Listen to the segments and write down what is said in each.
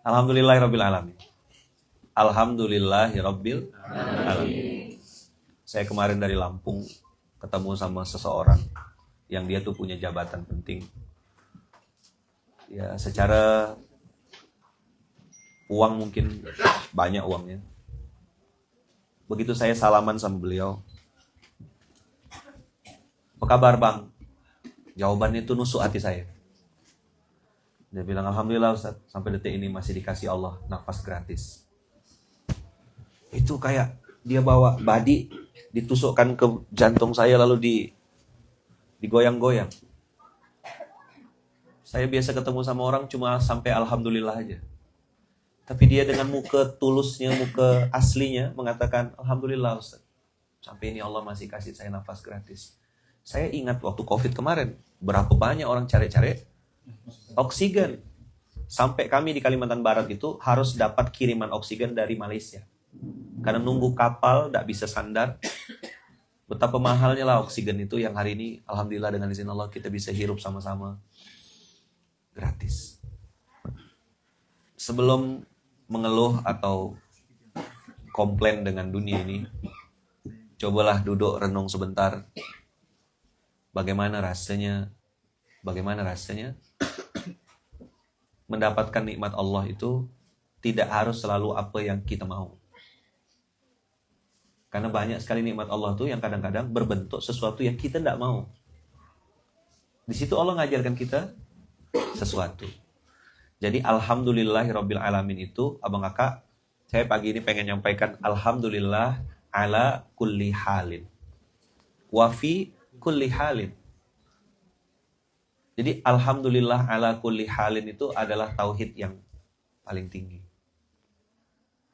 Alhamdulillahirabbil alamin. Alhamdulillahirabbil alamin. Saya kemarin dari Lampung ketemu sama seseorang yang dia tuh punya jabatan penting. Ya, secara uang mungkin banyak uangnya. Begitu saya salaman sama beliau, "Apa kabar, Bang?" Jawabannya itu nusuk hati saya. Dia bilang, "Alhamdulillah Ustaz, sampai detik ini masih dikasih Allah nafas gratis." Itu kayak dia bawa badi, ditusukkan ke jantung saya lalu digoyang-goyang. Saya biasa ketemu sama orang cuma sampai alhamdulillah aja. Tapi dia dengan muka tulusnya, muka aslinya mengatakan, "Alhamdulillah Ustaz, sampai ini Allah masih kasih saya nafas gratis." Saya ingat waktu COVID kemarin, berapa banyak orang cari-cari oksigen. Sampai kami di Kalimantan Barat itu harus dapat kiriman oksigen dari Malaysia. Karena nunggu kapal, tidak bisa sandar. Betapa mahalnya lah oksigen itu yang hari ini, alhamdulillah dengan izin Allah kita bisa hirup sama-sama gratis. Sebelum mengeluh atau komplain dengan dunia ini, cobalah duduk renung sebentar. Bagaimana rasanya mendapatkan nikmat Allah itu tidak harus selalu apa yang kita mau. Karena banyak sekali nikmat Allah itu yang kadang-kadang berbentuk sesuatu yang kita tidak mau. Di situ Allah ngajarkan kita sesuatu. Jadi alhamdulillahirabbil alamin itu, abang kakak, saya pagi ini pengen nyampaikan alhamdulillah ala kulli halin. Wa fi kulli halin. Jadi alhamdulillah ala kulli halin itu adalah tauhid yang paling tinggi.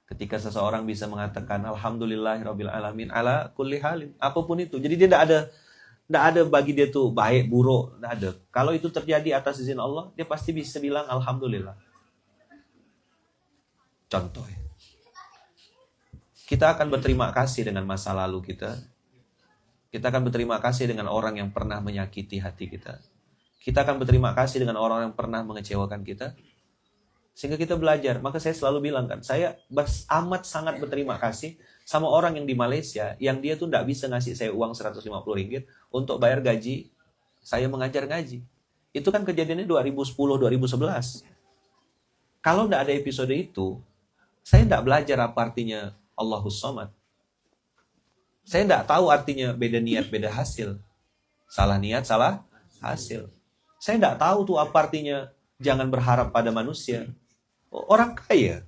Ketika seseorang bisa mengatakan alhamdulillahirabbil alamin ala kulli halin, apapun itu. Jadi dia tidak ada bagi dia tuh baik, buruk, tidak ada. Kalau itu terjadi atas izin Allah, dia pasti bisa bilang alhamdulillah. Contoh ya. Kita akan berterima kasih dengan masa lalu kita. Kita akan berterima kasih dengan orang yang pernah menyakiti hati kita. Kita akan berterima kasih dengan orang yang pernah mengecewakan kita. Sehingga kita belajar. Maka saya selalu bilang kan, saya amat sangat berterima kasih sama orang yang di Malaysia, yang dia tuh tidak bisa ngasih saya uang 150 ringgit untuk bayar gaji saya mengajar ngaji. Itu kan kejadiannya 2010-2011. Kalau tidak ada episode itu, saya tidak belajar apa artinya Allahus Samad. Saya tidak tahu artinya beda niat, beda hasil. Salah niat, salah hasil. Saya tidak tahu tuh apa artinya jangan berharap pada manusia. Orang kaya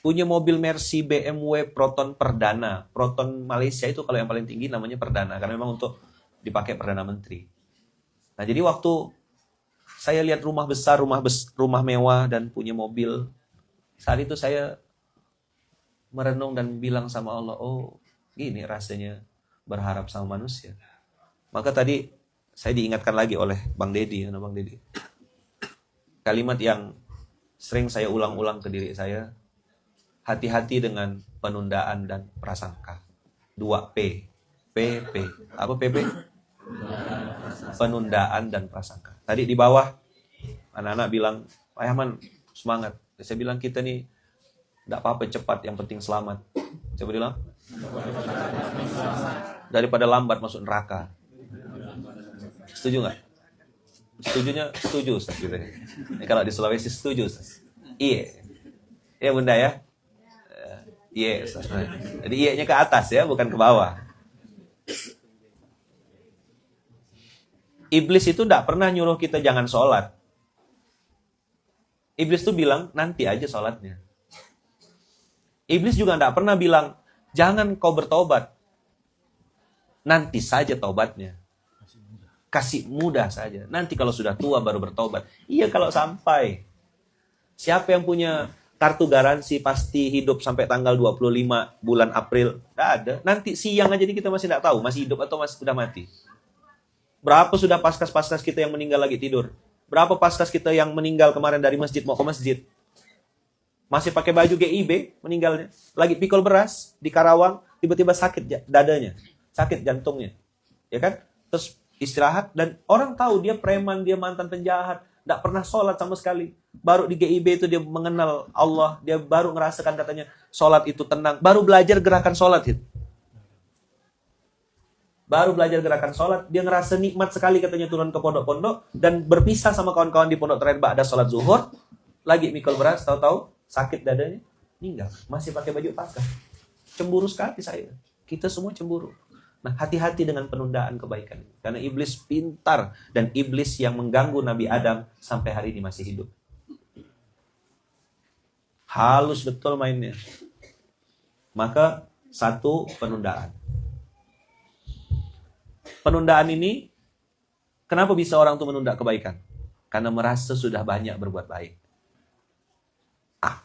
punya mobil Mercy, BMW, Proton Perdana. Proton Malaysia itu kalau yang paling tinggi namanya Perdana. Karena memang untuk dipakai Perdana Menteri. Nah jadi waktu saya lihat rumah besar, rumah mewah dan punya mobil. Saat itu saya merenung dan bilang sama Allah, oh gini rasanya berharap sama manusia. Maka tadi saya diingatkan lagi oleh Bang Dedi. Kalimat yang sering saya ulang-ulang ke diri saya. Hati-hati dengan penundaan dan prasangka. 2P. PP. Apa PP? Penundaan dan prasangka. Tadi di bawah, anak-anak bilang, Pak Yahman, semangat. Saya bilang, kita nih, tidak apa-apa cepat, yang penting selamat. Coba bilang. Daripada lambat masuk neraka. Setuju nggak? Setuju Ustaz. Gitu. Kalau di Sulawesi setuju Ustaz. Iya. Ya bunda ya? Iya, jadi iya-nya ke atas ya, bukan ke bawah. Iblis itu tidak pernah nyuruh kita jangan sholat. Iblis itu bilang, nanti aja sholatnya. Iblis juga tidak pernah bilang, jangan kau bertobat. Nanti saja tobatnya. Kasih mudah saja. Nanti kalau sudah tua baru bertobat. Iya kalau sampai. Siapa yang punya kartu garansi pasti hidup sampai tanggal 25 bulan April? Tidak ada. Nanti siang aja kita masih tidak tahu. Masih hidup atau masih sudah mati. Berapa sudah paskas-paskas kita yang meninggal lagi tidur? Berapa paskas kita yang meninggal kemarin dari masjid mau ke masjid? Masih pakai baju GIB meninggalnya. Lagi pikul beras di Karawang. Tiba-tiba sakit dadanya. Sakit jantungnya. Ya kan? Terus istirahat. Dan orang tahu dia preman, dia mantan penjahat. Tidak pernah sholat sama sekali. Baru di GIB itu dia mengenal Allah. Dia baru ngerasakan katanya sholat itu tenang. Baru belajar gerakan sholat. Baru belajar gerakan sholat. Dia ngerasa nikmat sekali katanya turun ke pondok-pondok. Dan berpisah sama kawan-kawan di pondok terakhir ba'da sholat zuhur. Lagi mikul beras, tahu-tahu sakit dadanya. Meninggal. Masih pakai baju pasca. Cemburu sekali saya. Kita semua cemburu. Nah, hati-hati dengan penundaan kebaikan. Karena iblis pintar. Dan iblis yang mengganggu Nabi Adam sampai hari ini masih hidup. Halus betul mainnya. Maka, satu, penundaan. Penundaan ini, kenapa bisa orang itu menunda kebaikan? Karena merasa sudah banyak berbuat baik.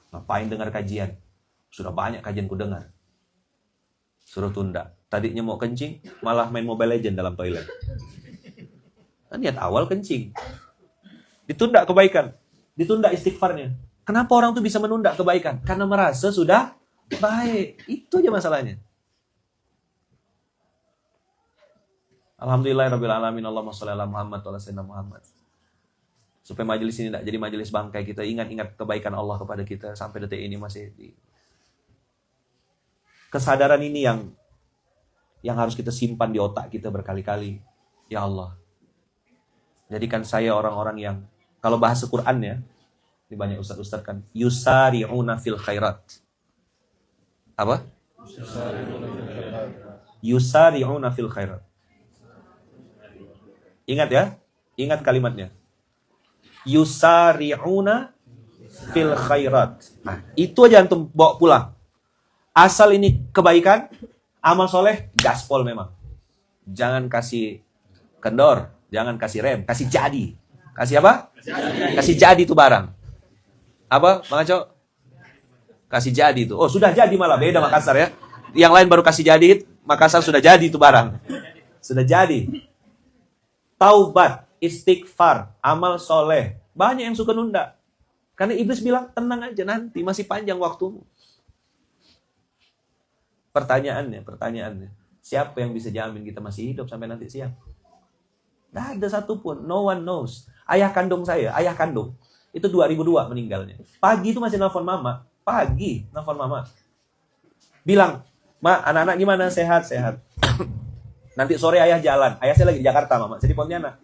Ngapain dengar kajian? Sudah banyak kajian ku dengar. Suruh tunda. Tadinya mau kencing, malah main Mobile Legends dalam toilet. Niat awal kencing. Ditunda kebaikan. Ditunda istighfarnya. Kenapa orang itu bisa menunda kebaikan? Karena merasa sudah baik. Itu aja masalahnya. Alhamdulillahirrabbilalamin. Allahumma sholli ala Muhammad wa ala sayyidina Muhammad. Supaya majelis ini tidak jadi majelis bangkai. Kita ingat-ingat kebaikan Allah kepada kita. Sampai detik ini masih di... Kesadaran ini yang harus kita simpan di otak kita berkali-kali. Ya Allah, jadikan saya orang-orang yang, kalau bahasa Quran ya, di banyak ustaz-ustaz kan, yusari'una fil khairat. Apa? Yusari'una fil khairat. Ingat ya, ingat kalimatnya. Yusari'una fil khairat. Nah, itu aja antum bawa pulang. Asal ini kebaikan, amal soleh, gaspol memang. Jangan kasih kendor, jangan kasih rem, kasih jadi. Kasih apa? Kasih jadi itu barang. Apa, Bang Aco? Kasih jadi itu. Oh, sudah jadi malah, beda Makassar ya. Yang lain baru kasih jadi, Makassar sudah jadi itu barang. Sudah jadi. Taubat, istighfar, amal soleh. Banyak yang suka nunda. Karena iblis bilang, tenang aja nanti, masih panjang waktumu. Pertanyaannya, siapa yang bisa jamin kita masih hidup sampai nanti siang? Tidak ada satupun, no one knows. Ayah kandung saya, itu 2002 meninggalnya. Pagi itu masih nelfon mama, bilang, Ma, anak-anak gimana? Sehat. Nanti sore ayah jalan. Ayah saya lagi di Jakarta, mama, saya di Pontianak.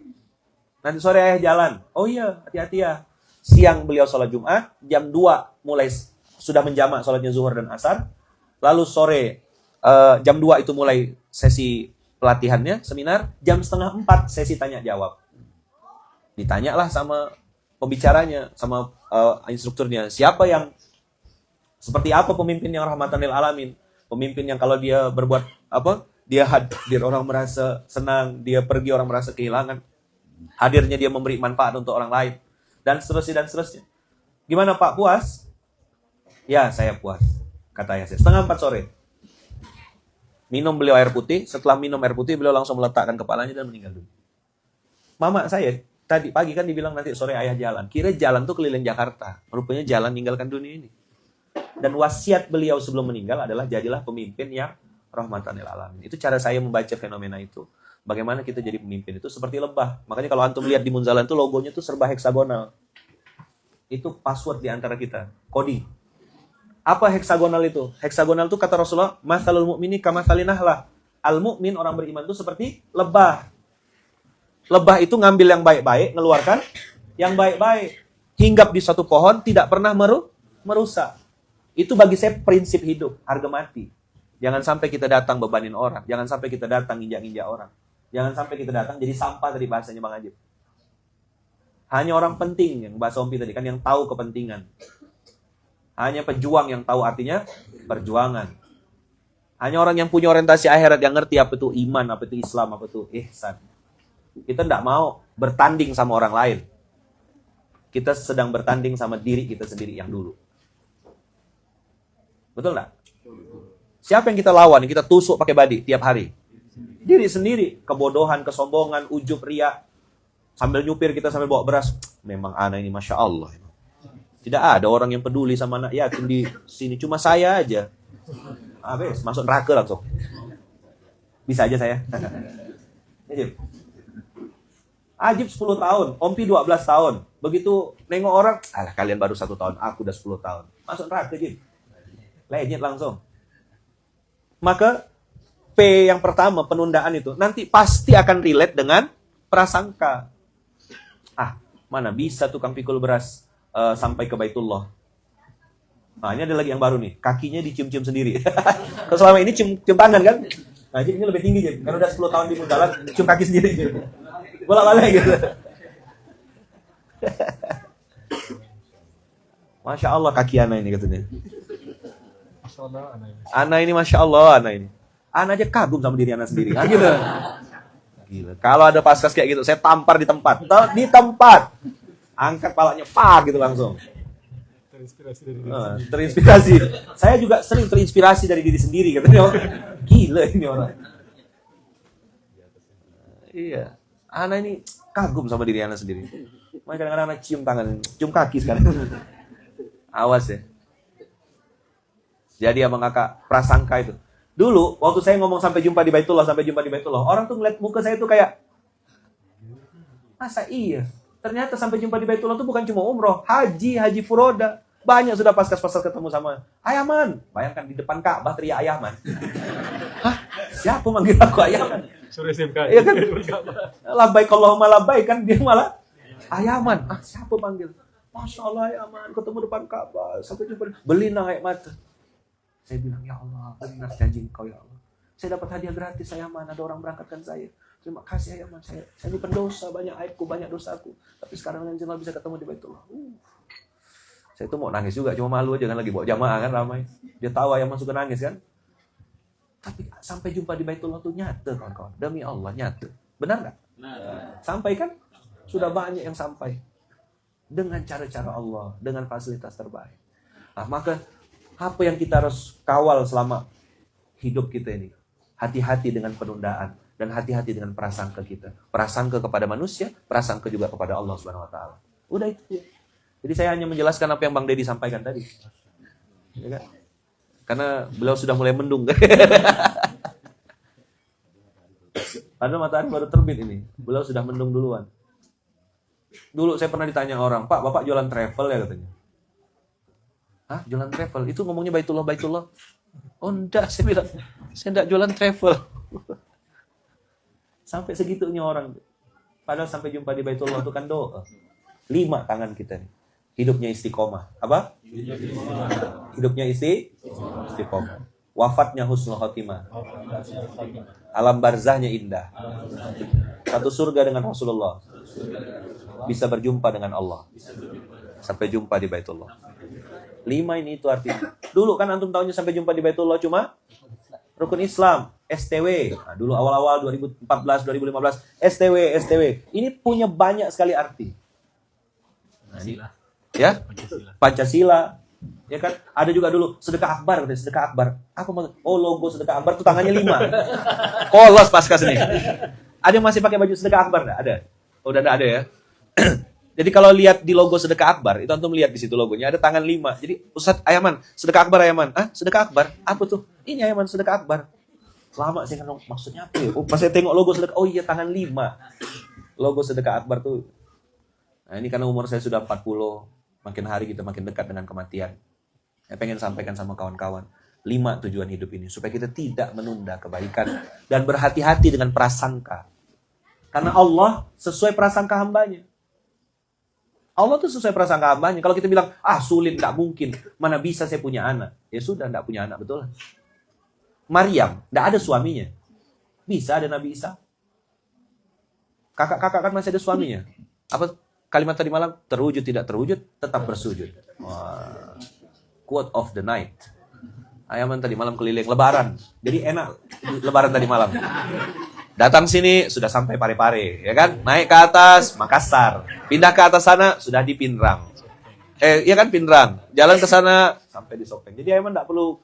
Nanti sore ayah jalan. Oh iya, hati-hati ya. Siang beliau sholat Jumat, jam 2 mulai sudah menjamak sholatnya zuhur dan asar. Lalu sore jam 2 itu mulai sesi pelatihannya, seminar. Jam 3:30 sesi tanya jawab. Ditanyalah sama pembicaranya, sama instrukturnya. Siapa yang, seperti apa pemimpin yang rahmatan lil alamin? Pemimpin yang kalau dia berbuat apa, dia hadir orang merasa senang, dia pergi orang merasa kehilangan. Hadirnya dia memberi manfaat untuk orang lain. Dan seterusnya. Gimana Pak, puas? Ya, saya puas. Kata ayah saya, 3:30 sore. Minum beliau air putih. Setelah minum air putih, beliau langsung meletakkan kepalanya dan meninggal dunia. Mama saya, tadi pagi kan dibilang nanti sore ayah jalan. Kira jalan tuh keliling Jakarta. Rupanya jalan ninggalkan dunia ini. Dan wasiat beliau sebelum meninggal adalah jadilah pemimpin yang rahmatan lil alamin. Itu cara saya membaca fenomena itu. Bagaimana kita jadi pemimpin itu seperti lebah. Makanya kalau antum lihat di Munzalan itu logonya tuh serba heksagonal. Itu password di antara kita. Kodi. Apa heksagonal itu? Heksagonal itu kata Rasulullah, mathalul mu'mini kamathalin nahlah. Al-mu'min, orang beriman itu seperti lebah. Lebah itu ngambil yang baik-baik, ngeluarkan yang baik-baik. Hinggap di satu pohon, tidak pernah merusak. Itu bagi saya prinsip hidup, harga mati. Jangan sampai kita datang bebanin orang. Jangan sampai kita datang injak-injak orang. Jangan sampai kita datang jadi sampah tadi bahasanya Bang Ajib. Hanya orang penting, yang bahasa Ompi tadi kan, yang tahu kepentingan. Hanya pejuang yang tahu artinya perjuangan. Hanya orang yang punya orientasi akhirat yang ngerti apa itu iman, apa itu Islam, apa itu ihsan. Kita tidak mau bertanding sama orang lain. Kita sedang bertanding sama diri kita sendiri yang dulu. Betul nggak? Siapa yang kita lawan, yang kita tusuk pakai badi tiap hari? Diri sendiri. Kebodohan, kesombongan, ujub, riya. Sambil nyupir kita sambil bawa beras. Memang anak ini Masya Allah. Tidak ada orang yang peduli sama anak yatim di sini. Cuma saya aja. Habis, masuk neraka langsung. Bisa aja saya. Ajib 10 tahun, Ompi 12 tahun. Begitu nengok orang, alah kalian baru 1 tahun, aku udah 10 tahun. Masuk neraka, Jib. Lenyit langsung. Maka P yang pertama, penundaan itu, nanti pasti akan relate dengan prasangka. Mana bisa tukang pikul beras sampai ke Baitullah. Nah, ini ada lagi yang baru nih, kakinya dicium-cium sendiri. Kalau selama ini cium tangan kan? Nah, ini lebih tinggi, Jib. Karena udah 10 tahun di jalan, cium kaki sendiri. Bolak-balik gitu. Masya Allah kaki Ana ini katanya. Ana ini Masya Allah Ana ini. Ana aja kagum sama diri Ana sendiri. Nah, gitu. Gila. Kalau ada paskas kayak gitu, saya tampar di tempat. Di tempat. Angkat palanya, pak gitu langsung. Terinspirasi dari diri sendiri. Terinspirasi. Saya juga sering terinspirasi dari diri sendiri katanya. Gila ini orang. Iya. Ana ini kagum sama diri Ana sendiri. Makanya kadang-kadang Ana cium tangan, cium kaki sekarang. Awas ya. Jadi abang kakak prasangka itu. Dulu waktu saya ngomong sampai jumpa di Baitullah, orang tuh ngeliat muka saya tuh kayak, masa iya? Ternyata sampai jumpa di Baitullah tuh bukan cuma umroh, haji furoda. Banyak sudah paskas-paskas ketemu sama Ayaman. Bayangkan di depan Ka'bah teriak Ayaman. Hah? Siapa manggil aku Ayaman? Suruh SMK. Iya kan? Labbaik Allahumma labbaik kan dia malah Ayaman. Siapa panggil? Masya Allah Ayaman, ketemu depan Ka'bah, sampai jumpa, belina air mata. Saya bilang, ya Allah, benar janji Engkau ya Allah. Saya dapat hadiah gratis Ayaman, ada orang berangkatkan saya. Terima kasih Ayaman, saya ini pendosa, banyak aibku, banyak dosaku. Tapi sekarang dengan jelas bisa ketemu di Baitullah. Saya tuh mau nangis juga, cuma malu aja kan lagi bawa jamaah kan ramai. Dia tahu Ayaman suka nangis kan. Tapi sampai jumpa di Baitullah tuh nyata kawan-kawan. Demi Allah nyata. Benar nggak? Sampai kan? Sudah banyak yang sampai. Dengan cara-cara Allah. Dengan fasilitas terbaik. Nah, maka apa yang kita harus kawal selama hidup kita ini? Hati-hati dengan penundaan. Dan hati-hati dengan prasangka kita. Prasangka kepada manusia. Prasangka juga kepada Allah SWT. Udah itu ya. Jadi saya hanya menjelaskan apa yang Bang Deddy sampaikan tadi. Ya kan? Karena beliau sudah mulai mendung. Padahal matahari baru terbit ini. Beliau sudah mendung duluan. Dulu saya pernah ditanya orang, Pak, Bapak jualan travel ya katanya. Hah? Jualan travel? Itu ngomongnya Baitullah. Oh enggak, saya bilang. Saya enggak jualan travel. Sampai segitunya orang. Padahal sampai jumpa di Baitullah itu kan doa. 5 tangan kita nih. Hidupnya istiqomah. Apa? Hidupnya istiqomah. Wafatnya husnul khotimah. Alam barzahnya indah. Satu surga dengan Rasulullah. Bisa berjumpa dengan Allah. Sampai jumpa di Baitullah. 5 ini itu artinya. Dulu kan antum tahunya sampai jumpa di Baitullah cuma rukun Islam, STW. Nah, dulu awal-awal 2014, 2015, STW. Ini punya banyak sekali arti. Nah, ini, ya, Pancasila. Ya kan? Ada juga dulu sedekah akbar, sedekah akbar. Apa maksud? Oh, logo sedekah akbar tuh tangannya 5. Kolos paskas nih. Ada yang masih pakai baju sedekah akbar enggak? Ada. Oh, udah enggak ada ya. Jadi kalau lihat di logo sedekah akbar, itu antum lihat di situ logonya ada tangan 5. Jadi Ustaz Ayaman, sedekah akbar Ayaman. Sedekah akbar? Apa tuh? Ini Ayaman sedekah akbar. Lama sih kan maksudnya apa ya? Oh, pas saya tengok logo sedekah, oh iya tangan 5. Logo sedekah akbar tuh. Nah, ini karena umur saya sudah 40, makin hari kita makin dekat dengan kematian. Saya pengen sampaikan sama kawan-kawan 5 tujuan hidup ini supaya kita tidak menunda kebaikan dan berhati-hati dengan prasangka. Karena Allah sesuai prasangka hambanya. Allah tuh sesuai prasangka hambanya. Kalau kita bilang, sulit, nggak mungkin. Mana bisa saya punya anak? Ya sudah, nggak punya anak, betul. Maryam, nggak ada suaminya. Bisa ada Nabi Isa. Kakak-kakak kan masih ada suaminya. Apa kalimat tadi malam? Terwujud, tidak terwujud, tetap bersujud. Wah. Quote of the night. Ayaman tadi malam keliling, lebaran. Jadi enak lebaran tadi malam. Datang sini, sudah sampai Parepare, ya kan? Naik ke atas, Makassar. Pindah ke atas sana, sudah di Pinrang. Iya kan Pinrang. Jalan ke sana, sampai di Sopeng. Jadi Ayaman nggak perlu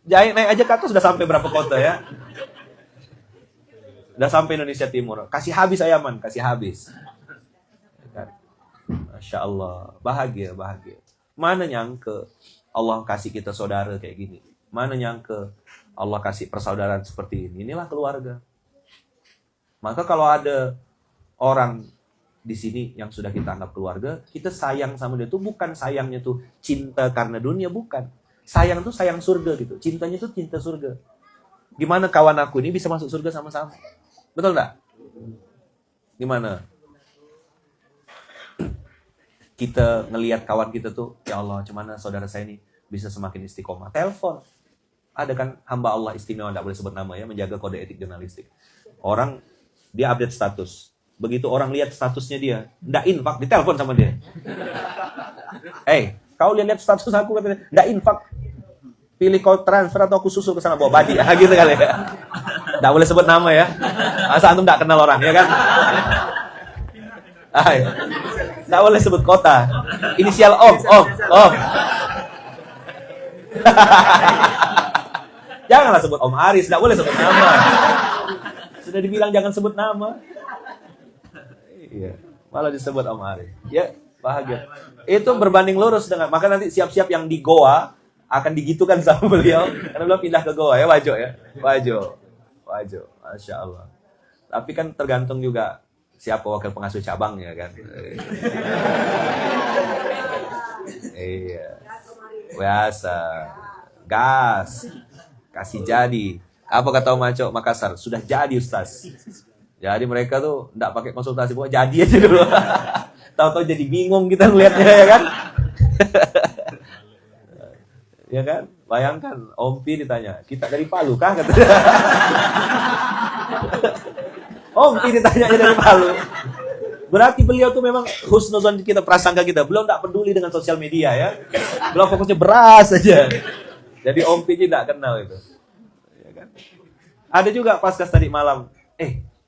naik aja ke atas, sudah sampai berapa kota ya. Sudah sampai Indonesia Timur. Kasih habis Ayaman, kasih habis. Masya Allah, bahagia. Mana nyangka Allah kasih kita saudara kayak gini. Mana nyangka Allah kasih persaudaraan seperti ini. Inilah keluarga. Maka kalau ada orang di sini yang sudah kita anggap keluarga, kita sayang sama dia tuh bukan sayangnya tuh cinta karena dunia, bukan. Sayang tuh sayang surga gitu. Cintanya tuh cinta surga. Gimana kawan aku ini bisa masuk surga sama-sama? Betul nggak? Gimana? Kita ngelihat kawan kita tuh, ya Allah, gimana saudara saya ini bisa semakin istiqomah. Telepon. Ada kan hamba Allah istimewa, nggak boleh sebut nama ya, menjaga kode etik jurnalistik. Orang, dia update status. Begitu orang lihat statusnya dia, nggak infak, ditelepon sama dia. Kau lihat status aku, katanya, nggak infak. Pilih kau transfer atau aku susul ke sana bawa badi. Gitu kali ya. Nggak boleh sebut nama ya. Masa antum nggak kenal orang, ya kan? Nggak boleh sebut kota. Inisial Om. Janganlah sebut Om Aris, nggak boleh sebut nama. Sudah dibilang jangan sebut nama. Iya, malah disebut Om Aris. Ya, bahagia. Itu berbanding lurus dengan, maka nanti siap-siap yang di Goa akan digitukan sama beliau. Karena beliau pindah ke Goa ya, Wajo ya. Wajo. Masya Allah. Tapi kan tergantung juga siapa wakil pengasuh cabangnya kan. Iya. Biasa. Gas. Kasih jadi. Apa kata Om Maco Makassar? Sudah jadi Ustaz. Jadi mereka tuh enggak pakai konsultasi, pokoknya jadi aja dulu. Tahu-tahu jadi bingung kita ngelihatnya ya kan. Ya kan? Bayangkan Om Pi ditanya, "Kita dari Palu kah?" Kata. Om Pi ditanya dari Palu. Berarti beliau tuh memang husnuzon kita, prasangka kita. Beliau enggak peduli dengan sosial media ya. Beliau fokusnya beras aja. Jadi Om Pi tidak kenal itu. Ya kan? Ada juga paskas tadi malam.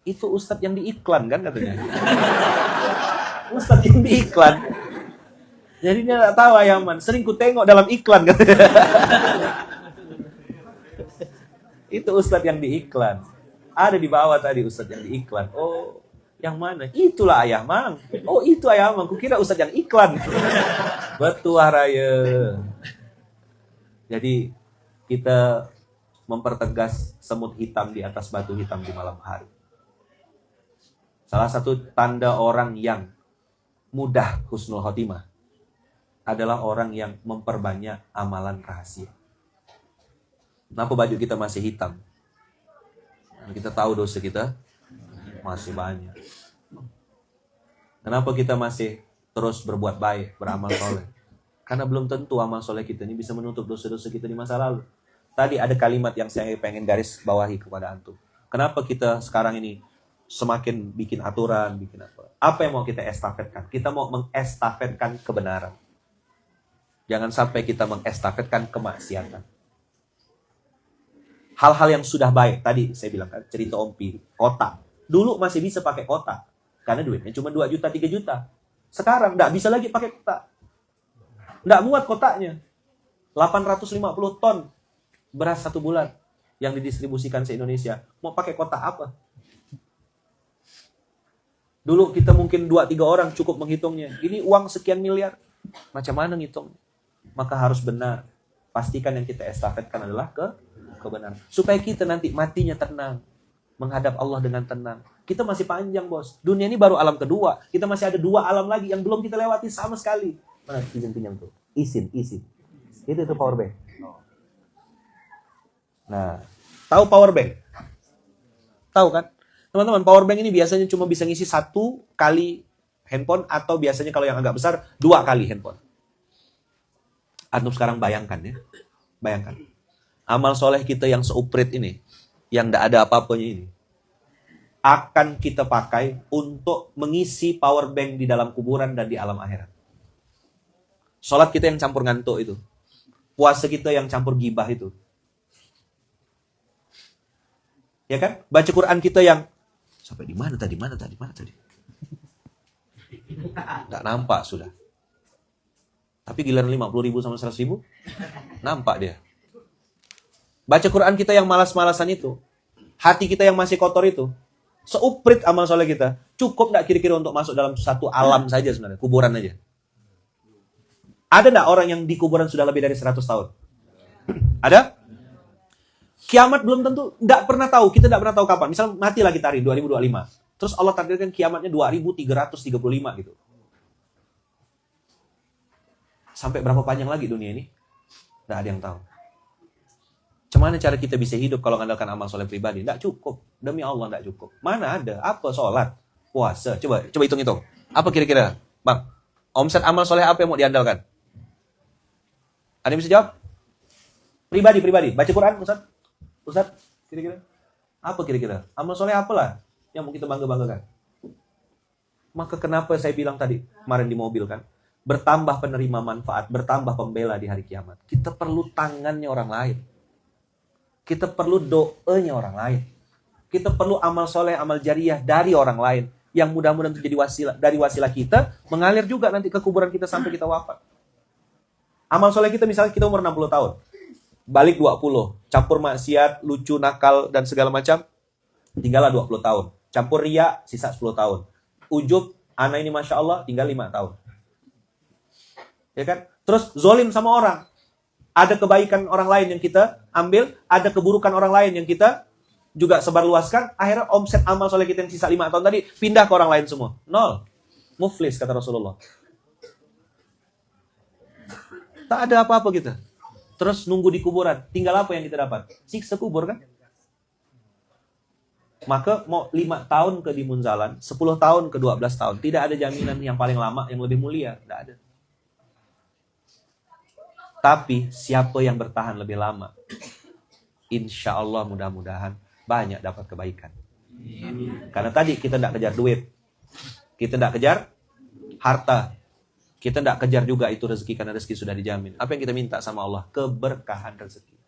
Itu Ustadz yang di iklan kan katanya. Ustadz yang di iklan. Jadi dia nggak tahu Ayaman. Sering ku tengok dalam iklan katanya. Itu Ustadz yang di iklan. Ada di bawah tadi Ustadz yang di iklan. Oh, yang mana? Itulah Ayaman. Oh, itu Ayaman. Kukira Ustadz yang iklan. Betuah raya. Jadi kita mempertegas semut hitam di atas batu hitam di malam hari. Salah satu tanda orang yang mudah husnul khotimah adalah orang yang memperbanyak amalan rahasia. Kenapa baju kita masih hitam? Karena kita tahu dosa kita masih banyak. Kenapa kita masih terus berbuat baik, beramal soleh? Karena belum tentu amal soleh kita ini bisa menutup dosa-dosa kita di masa lalu. Tadi ada kalimat yang saya pengen garis bawahi kepada antum. Kenapa kita sekarang ini semakin bikin aturan, bikin apa? Apa yang mau kita estafetkan? Kita mau mengestafetkan kebenaran. Jangan sampai kita mengestafetkan kemaksiatan. Hal-hal yang sudah baik, tadi saya bilang kan, cerita Om Pi, kotak. Dulu masih bisa pakai kotak, karena duitnya cuma 2 juta, 3 juta. Sekarang nggak bisa lagi pakai kotak. Nggak muat kotaknya. 850 ton beras 1 bulan yang didistribusikan se-Indonesia. Mau pakai kotak apa? Dulu kita mungkin 2-3 orang cukup menghitungnya. Ini uang sekian miliar. Macam mana ngitung? Maka harus benar. Pastikan yang kita estafetkan adalah kebenaran. Supaya kita nanti matinya tenang. Menghadap Allah dengan tenang. Kita masih panjang, bos. Dunia ini baru alam kedua. Kita masih ada 2 alam lagi yang belum kita lewati sama sekali. Mana pinjam tuh? Isin. Itu power bank. Nah, tahu power bank? Tahu kan? Teman-teman, power bank ini biasanya cuma bisa ngisi 1 kali handphone atau biasanya kalau yang agak besar 2 kali handphone. Antum sekarang bayangkan ya. Bayangkan. Amal soleh kita yang seuprit ini, yang tidak ada apa-apanya ini, akan kita pakai untuk mengisi power bank di dalam kuburan dan di alam akhirat. Sholat kita yang campur ngantuk itu. Puasa kita yang campur gibah itu. Ya kan? Baca Quran kita yang sampai di mana tadi? Nggak nampak sudah. Tapi giliran 50.000 sama 100.000, nampak dia. Baca Quran kita yang malas-malasan itu, hati kita yang masih kotor itu, seuprit amal soleh kita, cukup nggak kira-kira untuk masuk dalam satu alam saja sebenarnya, kuburan aja. Ada nggak orang yang di kuburan sudah lebih dari 100 tahun? Ada? Kiamat belum tentu, nggak pernah tahu, kita nggak pernah tahu kapan. Misal matilah kita hari 2025, Terus Allah takdirkan kiamatnya 2335 gitu. Sampai berapa panjang lagi dunia ini? Nggak ada yang tahu. Gimana cara kita bisa hidup kalau mengandalkan amal soleh pribadi? Nggak cukup. Demi Allah nggak cukup. Mana ada? Apa? Sholat, puasa. Coba hitung-hitung. Apa kira-kira? Bang, omset amal soleh apa yang mau diandalkan? Ada yang bisa jawab? Pribadi. Baca Quran, Ustaz, kira-kira? Apa kira-kira? Amal soleh apalah yang mau kita bangga-banggakan? Maka kenapa saya bilang tadi, kemarin di mobil kan? Bertambah penerima manfaat, bertambah pembela di hari kiamat. Kita perlu tangannya orang lain. Kita perlu doanya orang lain. Kita perlu amal soleh, amal jariah dari orang lain. Yang mudah-mudahan menjadi wasilah, dari wasilah kita, mengalir juga nanti ke kuburan kita sampai kita wafat. Amal soleh kita misalnya kita umur 60 tahun. Balik 20. Campur maksiat, lucu, nakal, dan segala macam. Tinggallah 20 tahun. Campur riya, sisa 10 tahun. Ujub, anak ini Masya Allah, tinggal 5 tahun. Ya kan? Terus zolim sama orang. Ada kebaikan orang lain yang kita ambil, ada keburukan orang lain yang kita juga sebarluaskan. Akhirnya omset amal soleh kita yang sisa 5 tahun tadi pindah ke orang lain semua. 0. Muflis kata Rasulullah. Tak ada apa-apa kita. Terus nunggu di kuburan. Tinggal apa yang kita dapat? Siksa kubur kan? Maka mau 5 tahun ke di Munzalan, 10 tahun ke 12 tahun. Tidak ada jaminan yang paling lama, yang lebih mulia. Tidak ada. Tapi siapa yang bertahan lebih lama, insya Allah mudah-mudahan banyak dapat kebaikan. Karena tadi kita tidak kejar duit, kita tidak kejar harta, kita tidak kejar juga itu rezeki karena rezeki sudah dijamin. Apa yang kita minta sama Allah? Keberkahan rezeki.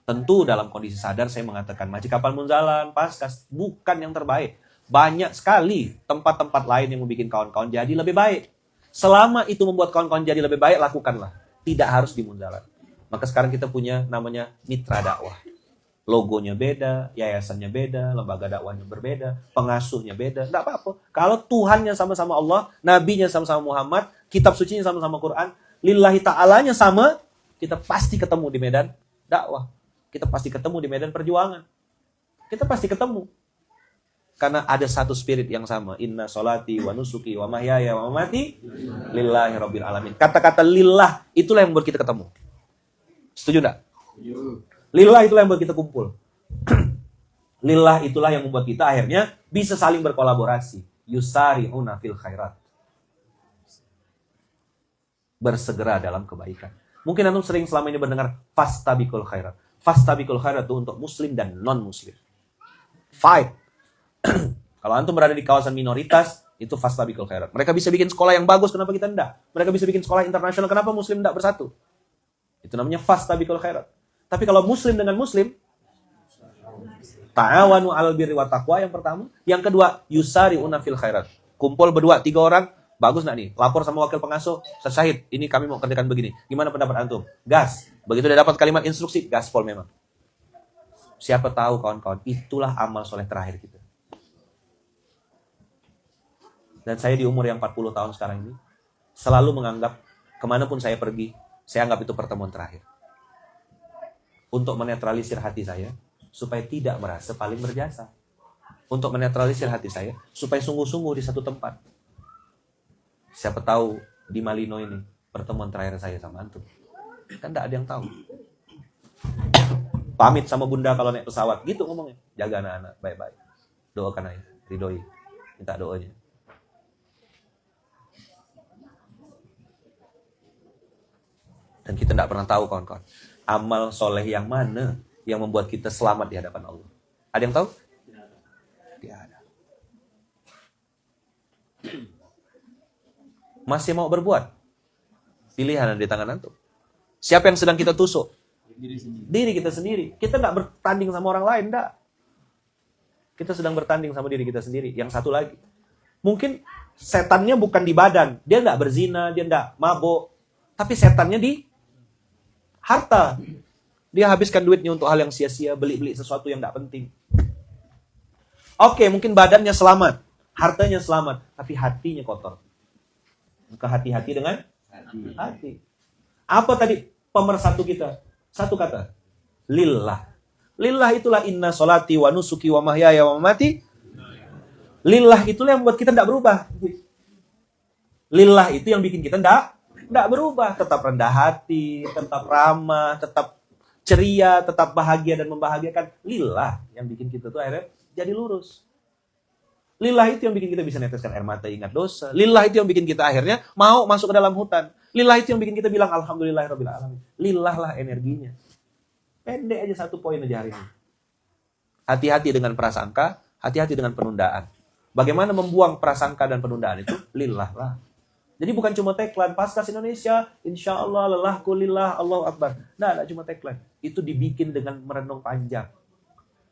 Tentu dalam kondisi sadar saya mengatakan Majikapal Munzalan, Paskas bukan yang terbaik. Banyak sekali tempat-tempat lain yang membuat kawan-kawan jadi lebih baik. Selama itu membuat kawan-kawan jadi lebih baik, lakukanlah. Tidak harus di Munzalan. Maka sekarang kita punya namanya mitra dakwah. Logonya beda, yayasannya beda, lembaga dakwahnya berbeda, pengasuhnya beda. Tidak apa-apa. Kalau Tuhannya sama-sama Allah, Nabinya sama-sama Muhammad, kitab sucinya sama-sama Quran, lillahi ta'alanya sama, kita pasti ketemu di medan dakwah. Kita pasti ketemu di medan perjuangan. Kita pasti ketemu. Karena ada satu spirit yang sama. Inna sholati wa nusuki wa mahyaya wa mamati lillahi rabbil alamin. Kata-kata lillah itulah yang membuat kita ketemu. Setuju enggak? Lillah itulah yang membuat kita kumpul. Lillah itulah yang membuat kita akhirnya bisa saling berkolaborasi. Yusari'una fil khairat. Bersegera dalam kebaikan. Mungkin antum sering selama ini mendengar fastabikul khairat. Fastabikul khairat itu untuk muslim dan non-muslim. Fight. Kalau antum berada di kawasan minoritas, itu fastabikul khairat. Mereka bisa bikin sekolah yang bagus, kenapa kita enggak? Mereka bisa bikin sekolah internasional, kenapa muslim enggak bersatu? Itu namanya fastabikul khairat. Tapi kalau muslim dengan muslim, ta'awanu 'alal birri wat taqwa yang pertama, yang kedua yusari'una fil khairat. Kumpul berdua 3 orang, bagus enggak nih? Lapor sama wakil pengasuh, Syahid, ini kami mau kerjakan begini. Gimana pendapat antum? Gas. Begitu dia dapat kalimat instruksi, gaspol memang. Siapa tahu kawan-kawan, itulah amal soleh terakhir kita. Dan saya di umur yang 40 tahun sekarang ini, selalu menganggap, kemanapun saya pergi, saya anggap itu pertemuan terakhir. Untuk menetralisir hati saya, supaya tidak merasa paling berjasa. Untuk menetralisir hati saya, supaya sungguh-sungguh di satu tempat. Siapa tahu, di Malino ini, pertemuan terakhir saya sama antum. Kan tidak ada yang tahu. Pamit sama bunda kalau naik pesawat, gitu ngomongnya. Jaga anak-anak, baik-baik. Doakan aja, ridhoi. Minta doanya. Dan kita tidak pernah tahu kawan-kawan. Amal soleh yang mana yang membuat kita selamat di hadapan Allah. Ada yang tahu? Tidak ada. Masih mau berbuat? Pilihan ada di tangan antum. Siapa yang sedang kita tusuk? Diri kita sendiri. Kita nggak bertanding sama orang lain, enggak. Kita sedang bertanding sama diri kita sendiri. Yang satu lagi. Mungkin setannya bukan di badan. Dia nggak berzina, dia nggak mabuk. Tapi setannya di harta. Dia habiskan duitnya untuk hal yang sia-sia, beli-beli sesuatu yang tidak penting. Oke, mungkin badannya selamat, hartanya selamat, tapi hatinya kotor. Maka hati-hati dengan hati. Apa tadi pemersatu kita? Satu kata, lillah. Lillah itulah inna sholati wa nusuki wa mahyaya wa mamati Lillah itulah yang membuat kita tidak berubah. Lillah itu yang bikin kita tidak berubah. Tetap rendah hati, tetap ramah, tetap ceria, tetap bahagia dan membahagiakan. Lillah yang bikin kita tuh akhirnya jadi lurus. Lillah itu yang bikin kita bisa neteskan air mata ingat dosa. Lillah itu yang bikin kita akhirnya mau masuk ke dalam hutan. Lillah itu yang bikin kita bilang alhamdulillahirabbil alamin. Lillah lah energinya. Pendek aja satu poin aja hari ini. Hati-hati dengan prasangka, hati-hati dengan penundaan. Bagaimana membuang prasangka dan penundaan itu? Lillah lah. Jadi bukan cuma tagline Paskas Indonesia, insya Allah lelahku lillah, Allahu Akbar. Nah, cuma tagline. Itu dibikin dengan merenung panjang.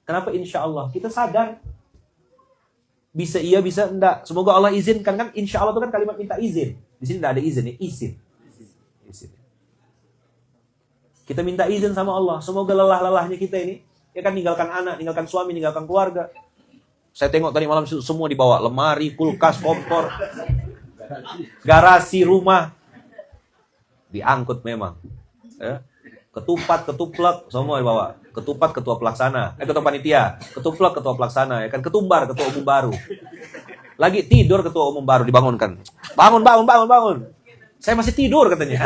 Kenapa insya Allah? Kita sadar. Bisa iya, bisa enggak. Semoga Allah izinkan kan. Insya Allah itu kan kalimat minta izin. Di sini tidak ada izin ya, izin. Kita minta izin sama Allah. Semoga lelah-lelahnya kita ini, ya kan ninggalkan anak, ninggalkan suami, ninggalkan keluarga. Saya tengok tadi malam semua dibawa. Lemari, kulkas, kompor, garasi, rumah. Diangkut memang. Ya. Ketupat, ketuplak, semua dibawa. Ketupat, ketua pelaksana. Ketua panitia. Ketuplak, ketua pelaksana. Ya kan, ketumbar, ketua umum baru. Lagi tidur ketua umum baru dibangunkan. Bangun, bangun, bangun, bangun. Saya masih tidur katanya.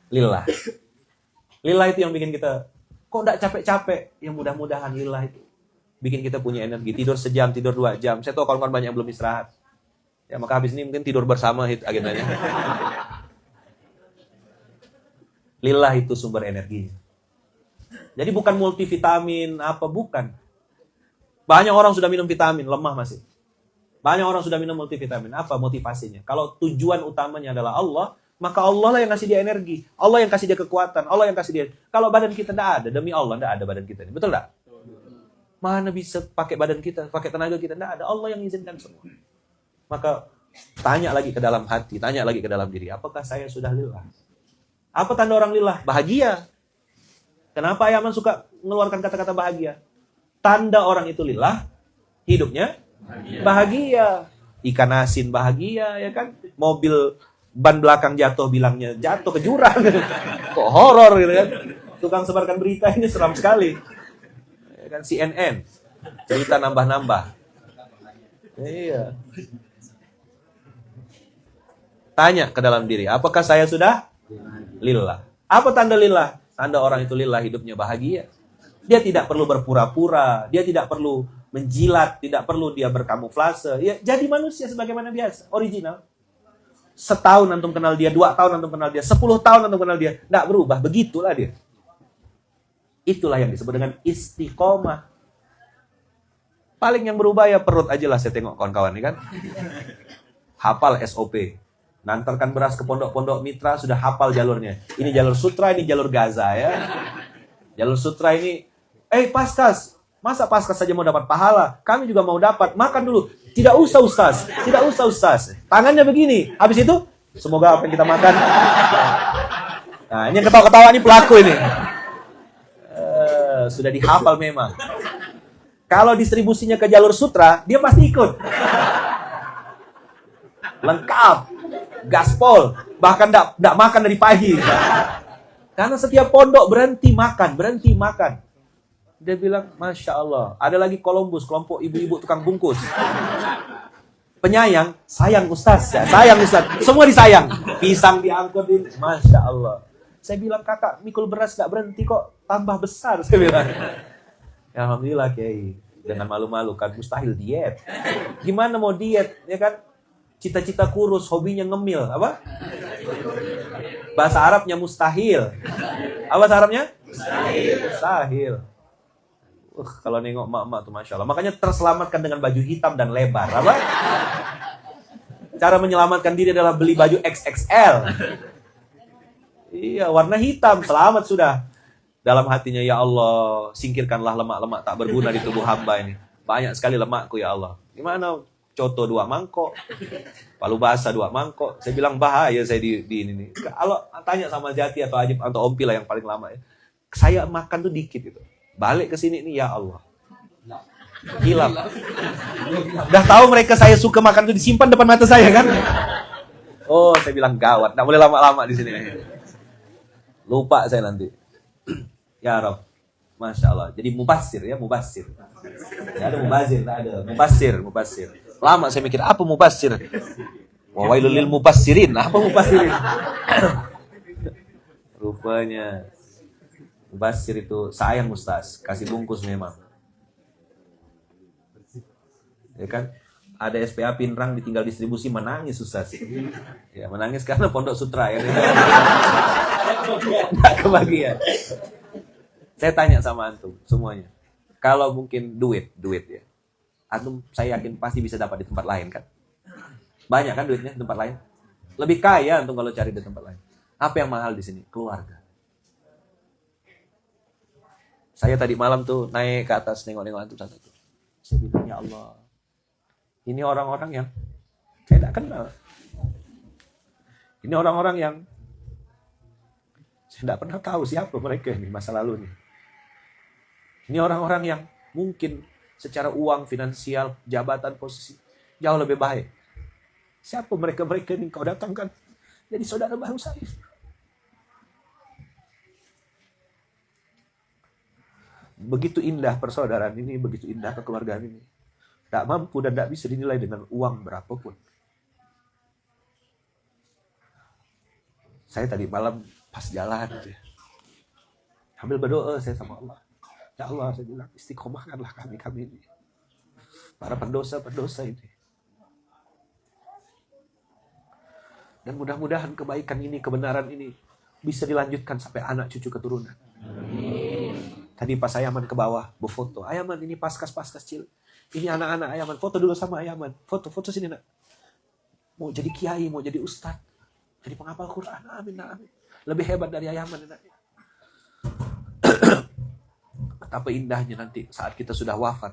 Lillah. Lillah itu yang bikin kita kok enggak capek-capek. Yang mudah-mudahan lillah itu bikin kita punya energi. Tidur sejam, tidur 2 jam. Saya tahu kawan-kawan banyak yang belum istirahat. Ya maka habis ini mungkin tidur bersama agendanya. Lillah itu sumber energinya. Jadi bukan multivitamin apa, bukan. Banyak orang sudah minum vitamin, lemah masih. Banyak orang sudah minum multivitamin. Apa motivasinya? Kalau tujuan utamanya adalah Allah, maka Allah lah yang kasih dia energi. Allah yang kasih dia kekuatan. Allah yang kasih dia. Kalau badan kita tidak ada, demi Allah tidak ada badan kita ini. Betul tidak? Mana bisa pakai badan kita, pakai tenaga kita? Tidak ada. Allah yang izinkan semua. Maka tanya lagi ke dalam hati, tanya lagi ke dalam diri. Apakah saya sudah lillah? Apa tanda orang lillah? Bahagia. Kenapa Yaman suka mengeluarkan kata-kata bahagia? Tanda orang itu lillah, hidupnya bahagia. Ikan asin bahagia, ya kan? Mobil ban belakang jatuh bilangnya jatuh ke jurang. Kok horor gitu kan? Tukang sebarkan berita ini seram sekali. Ya kan, CNN. Cerita nambah-nambah. Iya. Tanya ke dalam diri, apakah saya sudah lillah? Apa tanda lillah? Tanda orang itu lillah, hidupnya bahagia. Dia tidak perlu berpura-pura, dia tidak perlu menjilat, tidak perlu dia berkamuflase. Ya, jadi manusia sebagaimana biasa, original. Setahun antum kenal dia, 2 tahun antum kenal dia, 10 tahun antum kenal dia, tidak berubah, begitulah dia. Itulah yang disebut dengan istiqomah. Paling yang berubah ya perut aja lah, saya tengok kawan-kawan ini kan. Hafal SOP. Nantarkan beras ke pondok-pondok mitra, sudah hafal jalurnya. Ini jalur sutra, ini jalur Gaza ya. Jalur sutra ini, Paskas, masa Paskas saja mau dapat pahala? Kami juga mau dapat, makan dulu. Tidak usah Ustaz, tidak usah Ustaz. Tangannya begini, habis itu, semoga apa yang kita makan. Nah, ini yang ketawa-ketawa ini pelaku ini. Sudah dihafal memang. Kalau distribusinya ke jalur sutra, dia pasti ikut. Lengkap. Gaspol, bahkan tidak makan dari pagi. Karena setiap pondok berhenti makan. Dia bilang, Masya Allah, ada lagi Columbus, kelompok ibu-ibu tukang bungkus. Penyayang, sayang Ustaz, ya, sayang Ustaz, semua disayang. Pisang diangkutin, Masya Allah. Saya bilang, kakak, mikul beras gak berhenti kok, tambah besar, saya bilang. Ya, alhamdulillah, Kiai. Dengan malu-malu kan, mustahil diet. Gimana mau diet, ya kan? Cita-cita kurus, hobinya ngemil. Apa? Bahasa Arabnya mustahil. Apa bahasa Arabnya? Mustahil. Kalau nengok mak-mak tuh Masya Allah. Makanya terselamatkan dengan baju hitam dan lebar. Apa? Cara menyelamatkan diri adalah beli baju XXL. Iya, warna hitam. Selamat sudah. Dalam hatinya, ya Allah, singkirkanlah lemak-lemak tak berguna di tubuh hamba ini. Banyak sekali lemakku, ya Allah. Gimana? Coto 2 mangkok, palu basah 2 mangkok. Saya bilang bahaya saya di ini. Kalau tanya sama Jati atau Ajib atau Ompi lah yang paling lama ya, saya makan tuh dikit gitu. Balik ke sini nih, ya Allah, hilap. Udah tahu mereka saya suka makan tuh disimpan depan mata saya kan. Oh, saya bilang gawat, nggak boleh lama-lama di sini. Lupa saya nanti. Ya Rob, Masya Allah. Jadi mubasir ya, mubasir. Tidak ada mubazir, tak ada. Mubasir, mubasir. Lama saya mikir, apa mubasir? Wa wailul lil mubassirin. Apa mubassirin? Rupanya mubasir itu sayang Ustaz, kasih bungkus memang. Ya kan? Ada SPA Pinrang ditinggal distribusi, menangis Ustaz. Ya, menangis karena Pondok Sutra ya. Enggak kebagian. Saya tanya sama antum semuanya. Kalau mungkin duit ya. Antum saya yakin pasti bisa dapat di tempat lain kan? Banyak kan duitnya di tempat lain? Lebih kaya antum kalau cari di tempat lain. Apa yang mahal di sini? Keluarga. Saya tadi malam tuh naik ke atas nengok-nengok antum satu. Saya bilang, ya Allah. Ini orang-orang yang saya tidak kenal. Ini orang-orang yang saya tidak pernah tahu siapa mereka ini masa lalu nih. Ini orang-orang yang mungkin secara uang, finansial, jabatan, posisi jauh lebih baik. Siapa mereka-mereka ini kau datangkan jadi saudara baru saya? Begitu indah persaudaraan ini, begitu indah kekeluargaan ini. Tak mampu dan tak bisa dinilai dengan uang berapapun. Saya tadi malam pas jalan gitu ya, sambil berdoa saya sama Allah. Ya Allah, saya bilang istiqomahkanlah kami ini. Para pendosa ini. Dan mudah-mudahan kebaikan ini, kebenaran ini bisa dilanjutkan sampai anak cucu keturunan. Tadi pas Ayaman ke bawah berfoto. Ayaman ini paskas kecil. Ini anak-anak Ayaman, foto dulu sama Ayaman. Foto sini nak. Mau jadi kiai, mau jadi ustad, jadi penghafal Quran. Amin. Lebih hebat dari Ayaman. Betapa indahnya nanti saat kita sudah wafat,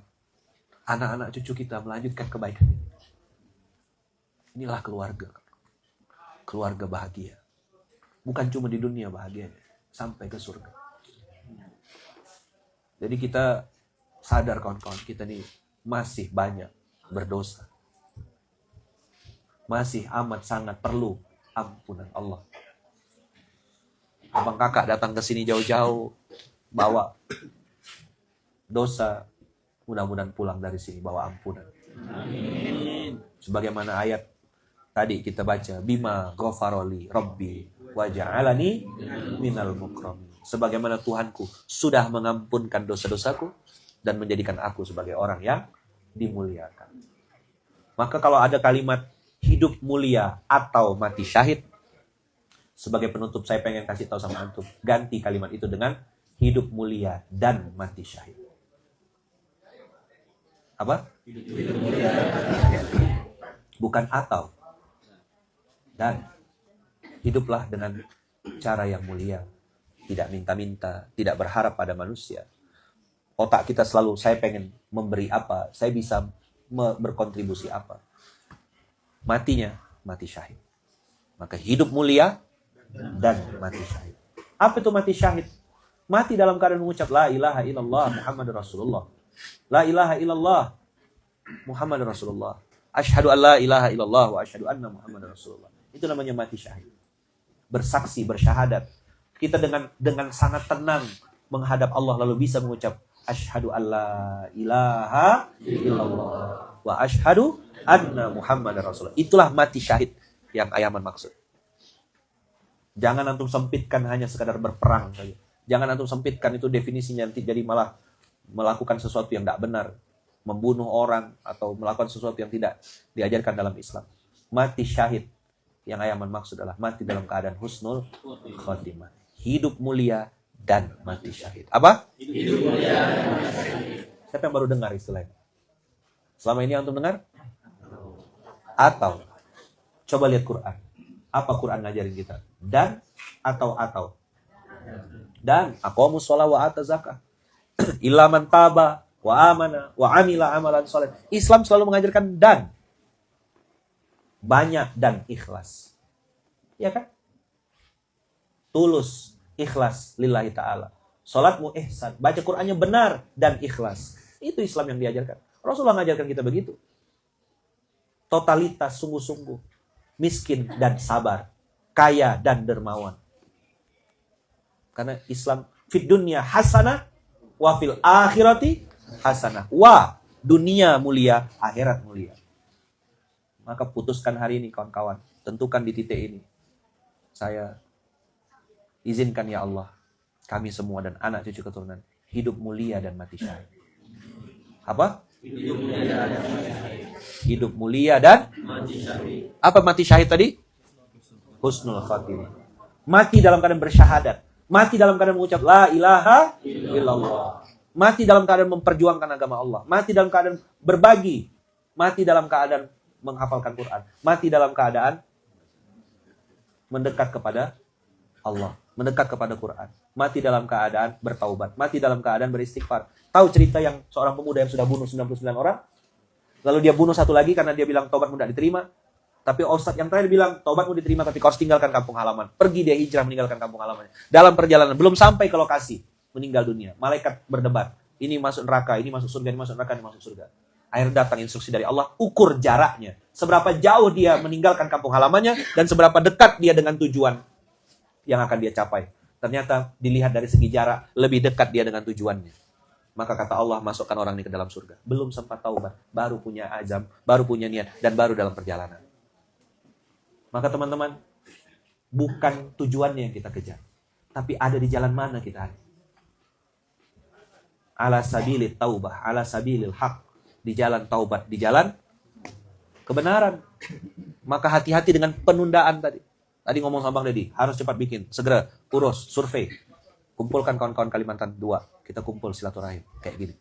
anak-anak cucu kita melanjutkan kebaikan ini. Inilah keluarga. Keluarga bahagia. Bukan cuma di dunia bahagianya, sampai ke surga. Jadi kita sadar kawan-kawan, kita nih masih banyak berdosa. Masih amat sangat perlu ampunan Allah. Abang kakak datang ke sini jauh-jauh, bawa dosa, mudah-mudahan pulang dari sini bawa ampunan. Amin. Sebagaimana ayat tadi kita baca, bima ghafaroli rabbi wa ja'alani minal mukramin. Sebagaimana Tuhanku sudah mengampunkan dosa-dosaku dan menjadikan aku sebagai orang yang dimuliakan. Maka kalau ada kalimat hidup mulia atau mati syahid, sebagai penutup saya pengen kasih tahu sama antum, ganti kalimat itu dengan hidup mulia dan mati syahid. Apa? Hidup mulia. Bukan atau. Dan hiduplah dengan cara yang mulia. Tidak minta-minta, tidak berharap pada manusia. Otak kita selalu, saya pengen memberi apa, saya bisa berkontribusi apa. Matinya, mati syahid. Maka hidup mulia dan mati syahid. Apa itu mati syahid? Mati dalam keadaan mengucap la ilaha illallah Muhammadur Rasulullah. La ilaha illallah Muhammadur Rasulullah. Asyhadu an la ilaha illallah wa asyhadu anna Muhammadur Rasulullah. Itu namanya mati syahid. Bersaksi, bersyahadat. Kita dengan sangat tenang menghadap Allah lalu bisa mengucap asyhadu an la ilaha illallah wa asyhadu anna Muhammadar Rasulullah. Itulah mati syahid yang Ayaman maksud. Jangan antum sempitkan hanya sekadar berperang saja. Jangan antum sempitkan itu definisinya nanti jadi malah melakukan sesuatu yang tidak benar, membunuh orang atau melakukan sesuatu yang tidak diajarkan dalam Islam. Mati syahid yang Ayaman maksud adalah mati dalam keadaan husnul khotimah. Hidup mulia dan mati syahid. Apa? Hidup mulia dan mati syahid. Siapa yang baru dengar istilahnya? Selama ini antum dengar? Atau coba lihat Quran. Apa Quran ngajarin kita? Dan atau dan aqamus shalah wa ata zakah. Illa man taba wa amana wa amila amalan shalih. Islam selalu mengajarkan dan. Banyak dan ikhlas. Ya kan? Tulus, ikhlas lillahi ta'ala. Salatmu ihsan, baca Qur'annya benar dan ikhlas. Itu Islam yang diajarkan. Rasulullah mengajarkan kita begitu. Totalitas sungguh-sungguh. Miskin dan sabar. Kaya dan dermawan. Karena Islam fid dunya hasanah wa fil akhirati hasanah. Wa, dunia mulia, akhirat mulia. Maka putuskan hari ini kawan-kawan, tentukan di titik ini. Saya izinkan ya Allah, kami semua dan anak cucu keturunan hidup mulia dan mati syahid. Apa? Hidup mulia dan mati syahid. Apa mati syahid tadi? Husnul khatimah. Mati dalam keadaan bersyahadat. Mati dalam keadaan mengucap la ilaha illallah. Mati dalam keadaan memperjuangkan agama Allah. Mati dalam keadaan berbagi. Mati dalam keadaan menghafalkan Quran. Mati dalam keadaan mendekat kepada Allah. Mendekat kepada Quran. Mati dalam keadaan bertaubat. Mati dalam keadaan beristighfar. Tahu cerita yang seorang pemuda yang sudah bunuh 99 orang? Lalu dia bunuh satu lagi karena dia bilang taubatmu tidak diterima. Tapi Ustadz yang terakhir bilang, taubatmu diterima tapi kau harus tinggalkan kampung halaman. Pergi dia hijrah meninggalkan kampung halamannya. Dalam perjalanan, belum sampai ke lokasi, meninggal dunia. Malaikat berdebat. Ini masuk neraka, ini masuk surga, ini masuk neraka, ini masuk surga. Akhirnya datang instruksi dari Allah, ukur jaraknya. Seberapa jauh dia meninggalkan kampung halamannya, dan seberapa dekat dia dengan tujuan yang akan dia capai. Ternyata dilihat dari segi jarak, lebih dekat dia dengan tujuannya. Maka kata Allah, masukkan orang ini ke dalam surga. Belum sempat taubat, baru punya azam, baru punya niat, dan baru dalam perjalanan. Maka teman-teman, bukan tujuannya yang kita kejar, tapi ada di jalan mana kita ada. Ala sabilit taubah, ala sabilil haq, di jalan taubat, di jalan kebenaran. Maka hati-hati dengan penundaan tadi. Tadi ngomong sama Bang Deddy, harus cepat bikin, segera urus, survei. Kumpulkan kawan-kawan Kalimantan 2, kita kumpul silaturahim, kayak gini.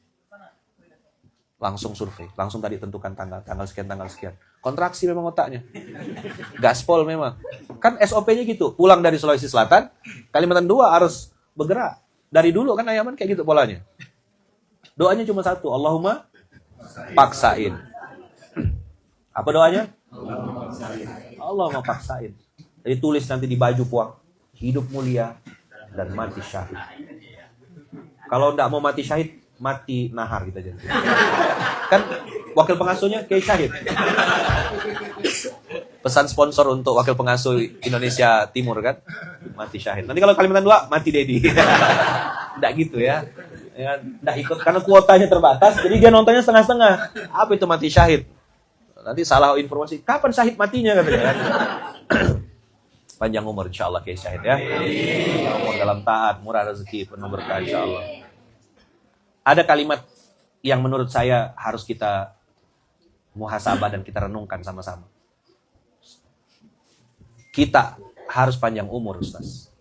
Langsung survei, langsung tadi tentukan tanggal sekian, tanggal sekian. Kontraksi memang otaknya. Gaspol memang. Kan SOP-nya gitu, pulang dari Sulawesi Selatan, Kalimantan 2 harus bergerak. Dari dulu kan Ayaman kayak gitu polanya. Doanya cuma satu, Allahumma paksain. Apa doanya? Allahumma paksain. Jadi tulis nanti di baju puang, hidup mulia dan mati syahid. Kalau enggak mau mati syahid, mati nahar kita jadi. Kan wakil pengasuhnya kayak syahid. Pesan sponsor untuk wakil pengasuh Indonesia Timur kan, mati syahid. Nanti kalau Kalimantan 2, mati Dedi. Enggak gitu ya. Enggak ikut karena kuotanya terbatas, jadi dia nontonnya setengah-setengah. Apa itu mati syahid? Nanti salah informasi. Kapan syahid matinya katanya kan? Panjang umur insyaallah kayak syahid ya. Umur dalam taat, murah rezeki, penuh berkah insyaallah. Ada kalimat yang menurut saya harus kita muhasabah dan kita renungkan sama-sama. Kita harus panjang umur, Ustaz.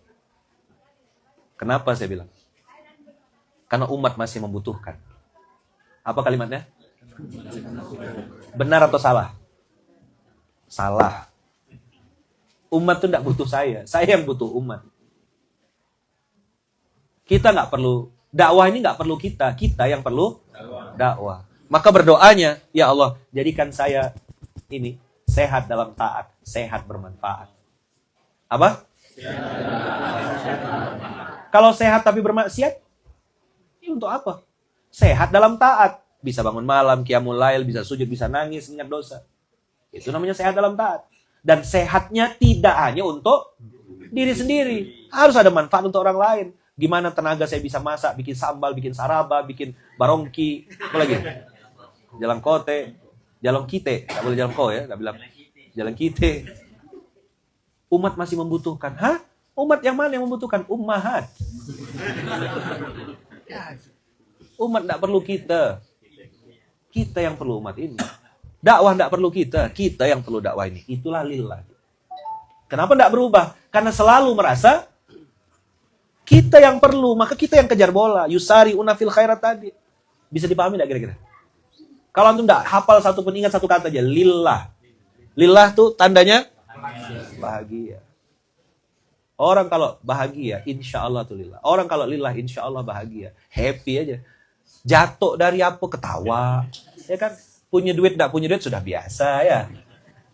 Kenapa saya bilang? Karena umat masih membutuhkan. Apa kalimatnya? Benar atau salah? Salah. Umat itu tidak butuh saya yang butuh umat. Kita nggak perlu dakwah, ini nggak perlu kita yang perlu dakwah. Maka berdoanya, ya Allah, jadikan saya ini sehat dalam taat, sehat bermanfaat. Apa? Kalau sehat tapi bermaksiat, ini untuk apa? Sehat dalam taat, bisa bangun malam, qiyamul lail, bisa sujud, bisa nangis, ingat dosa. Itu namanya sehat dalam taat. Dan sehatnya tidak hanya untuk diri sendiri, harus ada manfaat untuk orang lain. Gimana tenaga saya bisa masak, bikin sambal, bikin saraba, bikin barongki, apa lagi? Jalan kote, jalan kite, nggak boleh jalan ko ya, nggak bilang jalan kite. Umat masih membutuhkan. Hah? Umat yang mana yang membutuhkan? Ummahat. Umat nggak perlu kita. Kita yang perlu umat ini. Dakwah nggak perlu kita yang perlu dakwah ini. Itulah lillah. Kenapa nggak berubah? Karena selalu merasa kita yang perlu, maka kita yang kejar bola. Yusari unafil khairat tadi. Bisa dipahami nggak kira-kira? Kalau antum nggak hafal satu pun, ingat satu kata aja, lillah. Lillah tuh tandanya bahagia. Orang kalau bahagia, insya Allah tuh lillah. Orang kalau lillah, insya Allah bahagia. Happy aja. Jatuh dari apa? Ketawa. Ya kan? Punya duit, nggak punya duit sudah biasa ya.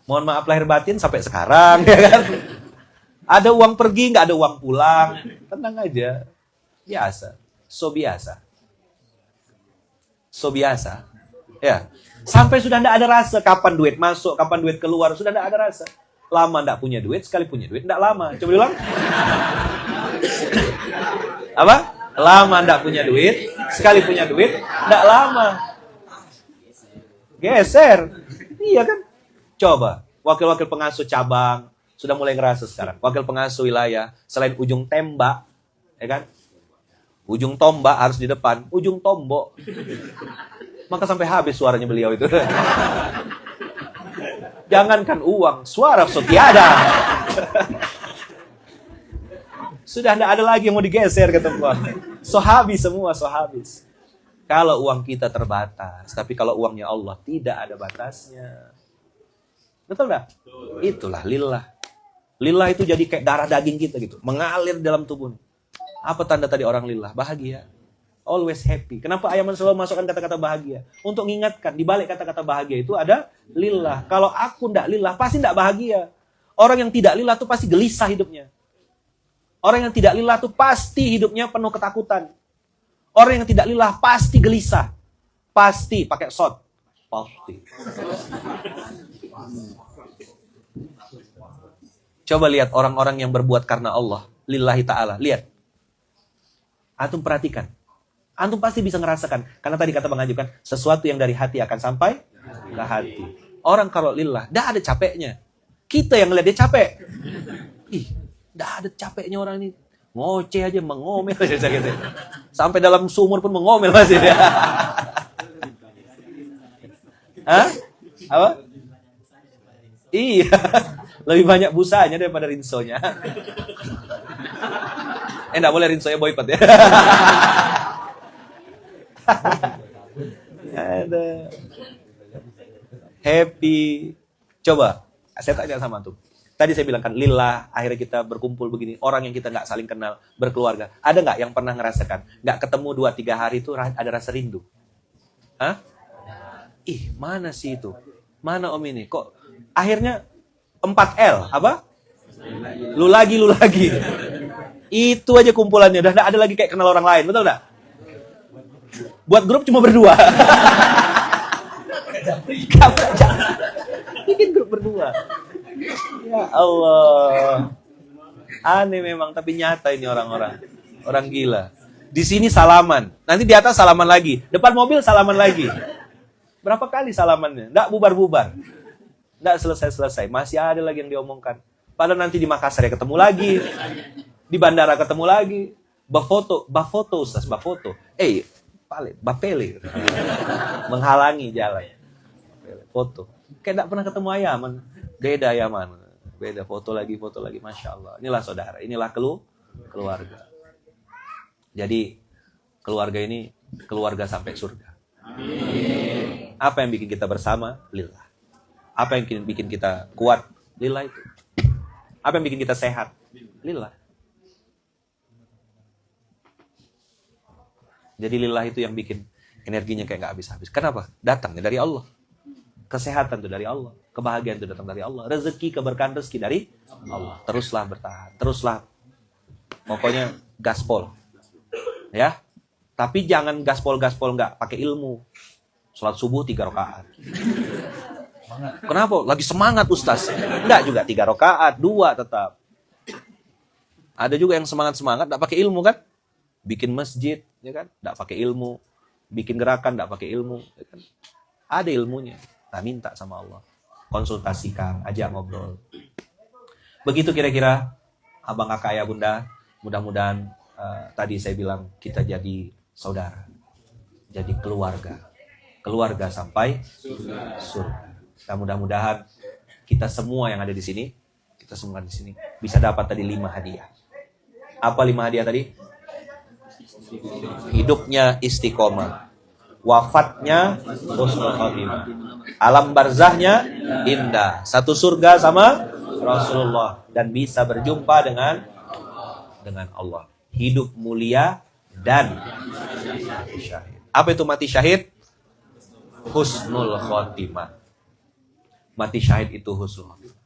Mohon maaf lahir batin sampai sekarang ya kan. Ada uang pergi, nggak ada uang pulang. Tenang aja. Biasa. So biasa. Ya. Sampai sudah nggak ada rasa kapan duit masuk, kapan duit keluar, sudah nggak ada rasa. Lama nggak punya duit, sekali punya duit nggak lama. Coba bilang. Apa? Lama nggak punya duit, Sekali punya duit, nggak lama. Geser. Iya kan? Coba, wakil-wakil pengasuh cabang, sudah mulai ngerasa sekarang. Wakil pengasuh wilayah, selain ujung tembak, ya kan? Ujung tombak harus di depan, ujung tombok. Maka sampai habis suaranya beliau itu. Jangankan uang, suara tiada. Sudah tidak ada lagi yang mau digeser kata Tuhan. So habis semua, so habis. Kalau uang kita terbatas, tapi kalau uangnya Allah tidak ada batasnya. Betul enggak? Itulah lillah. Lillah itu jadi kayak darah daging kita gitu, mengalir dalam tubuh. Apa tanda tadi orang lillah? Bahagia. Always happy. Kenapa Ayaman selalu masukkan kata-kata bahagia? Untuk mengingatkan, di balik kata-kata bahagia itu ada lillah. Kalau aku tidak lillah, pasti tidak bahagia. Orang yang tidak lillah itu pasti gelisah hidupnya. Orang yang tidak lillah itu pasti hidupnya penuh ketakutan. Orang yang tidak lillah pasti gelisah. Pasti pakai shot. Pasti. Coba lihat orang-orang yang berbuat karena Allah. Lillahi ta'ala. Lihat. Antum perhatikan. Antum pasti bisa ngerasakan. Karena tadi kata Bang Aju kan, sesuatu yang dari hati akan sampai ke hati. Orang kalau lillah, dah ada capeknya. Kita yang ngeliat dia capek. Ih, dah ada capeknya orang ini. Ngoceh aja, mengomel aja gitu. Sampai dalam sumur pun mengomel masih dia. Hah? Apa? Iya. Lebih banyak busanya daripada rinsonya. Enggak boleh rinsonya boykot ya. Ada. Happy. Coba, saya tanya sama tuh. Tadi saya bilang kan, lillah, akhirnya kita berkumpul begini. Orang yang kita nggak saling kenal, berkeluarga. Ada nggak yang pernah ngerasakan? Nggak ketemu 2-3 hari itu ada rasa rindu? Hah? Ih, mana sih itu? Mana om ini? Kok akhirnya 4L, apa? Lu lagi. Itu aja kumpulannya. Udah nggak ada lagi kayak kenal orang lain, betul nggak? Buat grup cuma berdua. Bikin grup berdua. Ya Allah. Aneh memang, tapi nyata ini orang-orang. Orang gila. Di sini salaman. Nanti di atas salaman lagi. Depan mobil salaman lagi. Berapa kali salamannya? Nggak bubar-bubar. Nggak selesai-selesai. Masih ada lagi yang diomongkan. Padahal nanti di Makassar ya ketemu lagi. Di bandara ketemu lagi. Bafoto, Ustaz, bafoto. Bapele. Menghalangi jalan. Foto. Kayak nggak pernah ketemu Ayaman. Beda Ayaman. Beda, foto lagi. Masya Allah. Inilah saudara. Inilah keluarga. Jadi, keluarga ini keluarga sampai surga. Amin. Apa yang bikin kita bersama? Lillah. Apa yang bikin kita kuat? Lillah itu. Apa yang bikin kita sehat? Lillah. Jadi lillah itu yang bikin energinya kayak gak habis-habis. Kenapa? Datangnya dari Allah. Kesehatan itu dari Allah. Kebahagiaan itu datang dari Allah. Rezeki, keberkahan rezeki dari Allah. Teruslah bertahan. Teruslah. Pokoknya gaspol. Ya. Tapi jangan gaspol nggak pakai ilmu. Sholat subuh 3 rakaat. Kenapa? Lagi semangat Ustaz. Enggak juga 3 rakaat, 2 tetap. Ada juga yang semangat nggak pakai ilmu kan? Bikin masjid, ya kan? Nggak pakai ilmu. Bikin gerakan nggak pakai ilmu, ya kan? Ada ilmunya. Nah, minta sama Allah. Konsultasikan, ajak ngobrol. Begitu kira-kira abang kakak ya bunda. Mudah-mudahan tadi saya bilang kita jadi saudara, jadi keluarga sampai surga. Dan mudah-mudahan kita semua yang ada di sini, bisa dapat tadi 5 hadiah. Apa 5 hadiah tadi? Hidupnya istiqomah, wafatnya husnul khotimah, alam barzahnya indah, satu surga sama Rasulullah, dan bisa berjumpa dengan Allah. Hidup mulia dan mati syahid. Apa itu mati syahid? Husnul khotimah. Mati syahid itu husnul khotimah.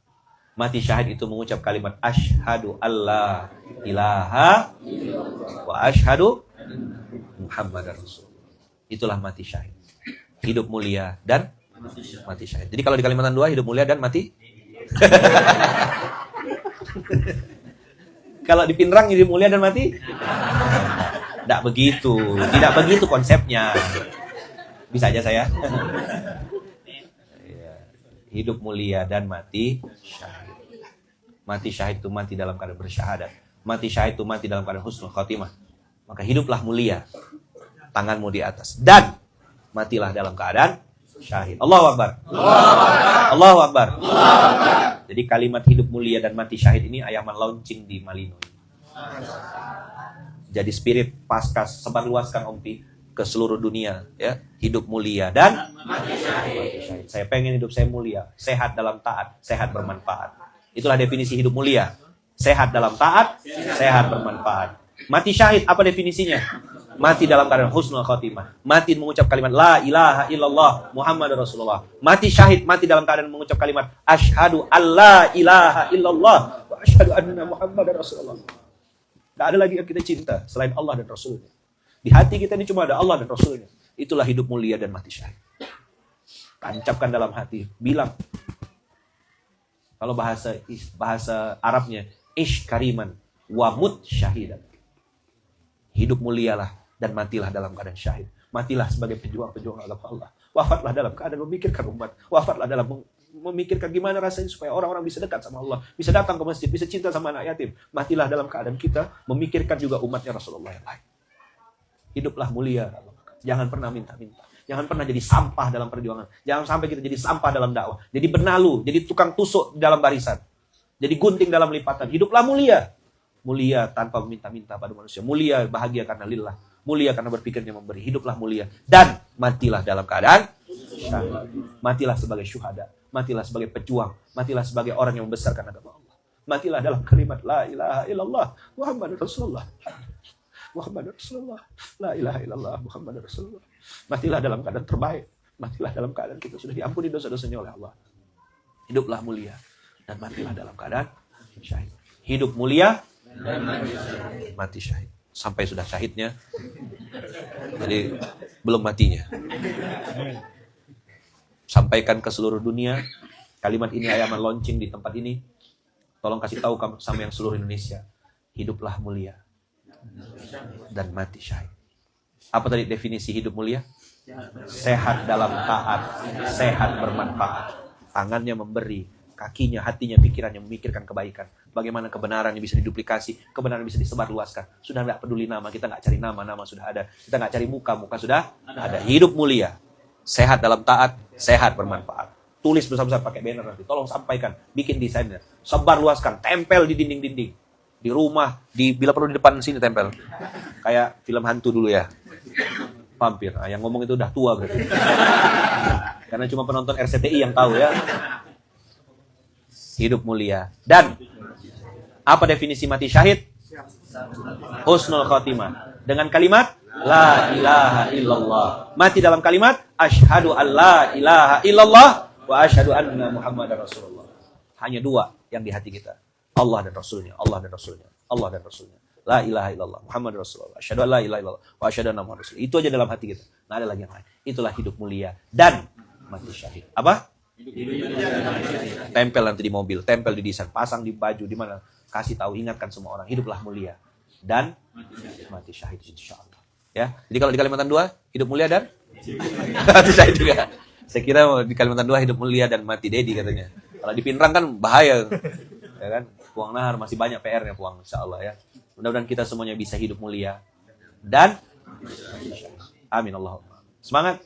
Mati syahid itu mengucap kalimat asyhadu alla ilaha wa asyhadu Muhammadar Rasulullah. Itulah mati syahid. Hidup mulia dan mati syahid. Jadi kalau di Kalimantan 2 hidup mulia dan mati. Kalau di Pinrang hidup mulia dan mati. Tidak begitu. Tidak begitu konsepnya. Bisa aja saya. Hidup mulia dan mati syahid. Mati syahid itu mati dalam keadaan bersyahadat. Mati syahid itu mati dalam keadaan husnul khotimah. Maka hiduplah mulia. Tanganmu di atas. Dan matilah dalam keadaan syahid. Allahu Akbar. Allahu Akbar. Jadi kalimat hidup mulia dan mati syahid ini Ayaman launching di Malino. Jadi spirit pasca sebarluaskan Ompi ke seluruh dunia, ya. Hidup mulia dan mati syahid. Saya pengen hidup saya mulia, sehat dalam taat, sehat bermanfaat. Itulah definisi hidup mulia. Sehat dalam taat, sehat bermanfaat. Mati syahid apa definisinya? Mati dalam keadaan husnul khotimah. Mati mengucap kalimat la ilaha illallah Muhammadur Rasulullah. Mati syahid, mati dalam keadaan mengucap kalimat asyhadu alla ilaha illallah wa asyhadu anna Muhammadar Rasulullah. Tidak ada lagi yang kita cinta selain Allah dan Rasulnya. Di hati kita ini cuma ada Allah dan Rasulnya. Itulah hidup mulia dan mati syahid. Tancapkan dalam hati. Bilang. Kalau bahasa Arabnya ish kariman wa mut syahidan. Hidup mulialah dan matilah dalam keadaan syahid. Matilah sebagai pejuang-pejuang agama Allah. Wafatlah dalam keadaan memikirkan umat. Wafatlah dalam memikirkan gimana rasanya supaya orang-orang bisa dekat sama Allah. Bisa datang ke masjid, bisa cinta sama anak yatim. Matilah dalam keadaan kita memikirkan juga umatnya Rasulullah yang lain. Hiduplah mulia. Jangan pernah minta-minta. Jangan pernah jadi sampah dalam perjuangan. Jangan sampai kita jadi sampah dalam dakwah. Jadi benalu, jadi tukang tusuk dalam barisan. Jadi gunting dalam lipatan. Hiduplah mulia. Mulia tanpa meminta-minta pada manusia. Mulia bahagia karena lillah. Mulia karena berpikirnya memberi. Hiduplah mulia. Dan matilah dalam keadaan syahid. Matilah sebagai syuhada. Matilah sebagai pejuang. Matilah sebagai orang yang membesarkan agama Allah. Matilah dalam kalimat la ilaha illallah Muhammadur Rasulullah. Muhammadur Rasulullah. La ilaha illallah Muhammadur Rasulullah. Matilah dalam keadaan terbaik. Matilah dalam keadaan kita sudah diampuni dosa-dosanya oleh Allah. Hiduplah mulia. Dan matilah dalam keadaan syahid. Hidup mulia dan mati syahid. Sampai sudah syahidnya. Jadi belum matinya. Sampaikan ke seluruh dunia. Kalimat ini Ayaman launching di tempat ini. Tolong kasih tahu sama yang seluruh Indonesia. Hiduplah mulia dan mati syahid. Apa tadi definisi hidup mulia? Sehat dalam taat, sehat bermanfaat. Tangannya memberi, kakinya, hatinya, pikirannya memikirkan kebaikan. Bagaimana kebenaran yang bisa diduplikasi, kebenaran bisa disebarluaskan. Sudah tidak peduli nama, kita nggak cari nama, nama sudah ada. Kita nggak cari muka, muka sudah ada. Hidup mulia, sehat dalam taat, sehat bermanfaat. Tulis besar-besar pakai banner nanti. Tolong sampaikan, bikin desainnya, sebarluaskan, tempel di dinding-dinding. Di rumah, bila perlu di depan sini tempel. Kayak film hantu dulu ya. Vampir. Nah, yang ngomong itu udah tua berarti. Karena cuma penonton RCTI yang tahu ya. Hidup mulia. Dan apa definisi mati syahid? Husnul khotimah. Dengan kalimat la ilaha illallah. Mati dalam kalimat asyhadu an la ilaha illallah wa asyhadu anna Muhammadar Rasulullah. Hanya dua yang di hati kita. Allah dan Rasulnya, Allah dan Rasulnya, Allah dan Rasulnya. La ilaha illallah, Muhammad Rasulullah. Asyhadu an la ilaha illallah wa asyhadu anna Muhammadar Rasulullah. Itu aja dalam hati kita. Nggak ada lagi yang lain. Itulah hidup mulia dan mati syahid. Apa? Tempel nanti di mobil, tempel di desain, pasang di baju, di mana? Kasih tahu, ingatkan semua orang. Hiduplah mulia dan mati syahid insyaallah. Ya. Jadi kalau di Kalimantan 2, hidup mulia dan mati syahid juga. Saya kira di Kalimantan 2 hidup mulia dan mati dedi katanya. Kalau di Pinrang kan bahaya. Ya kan? Puang Nahar masih banyak PR-nya Puang insyaallah ya. Mudah-mudahan kita semuanya bisa hidup mulia dan amin Allahumma. Semangat.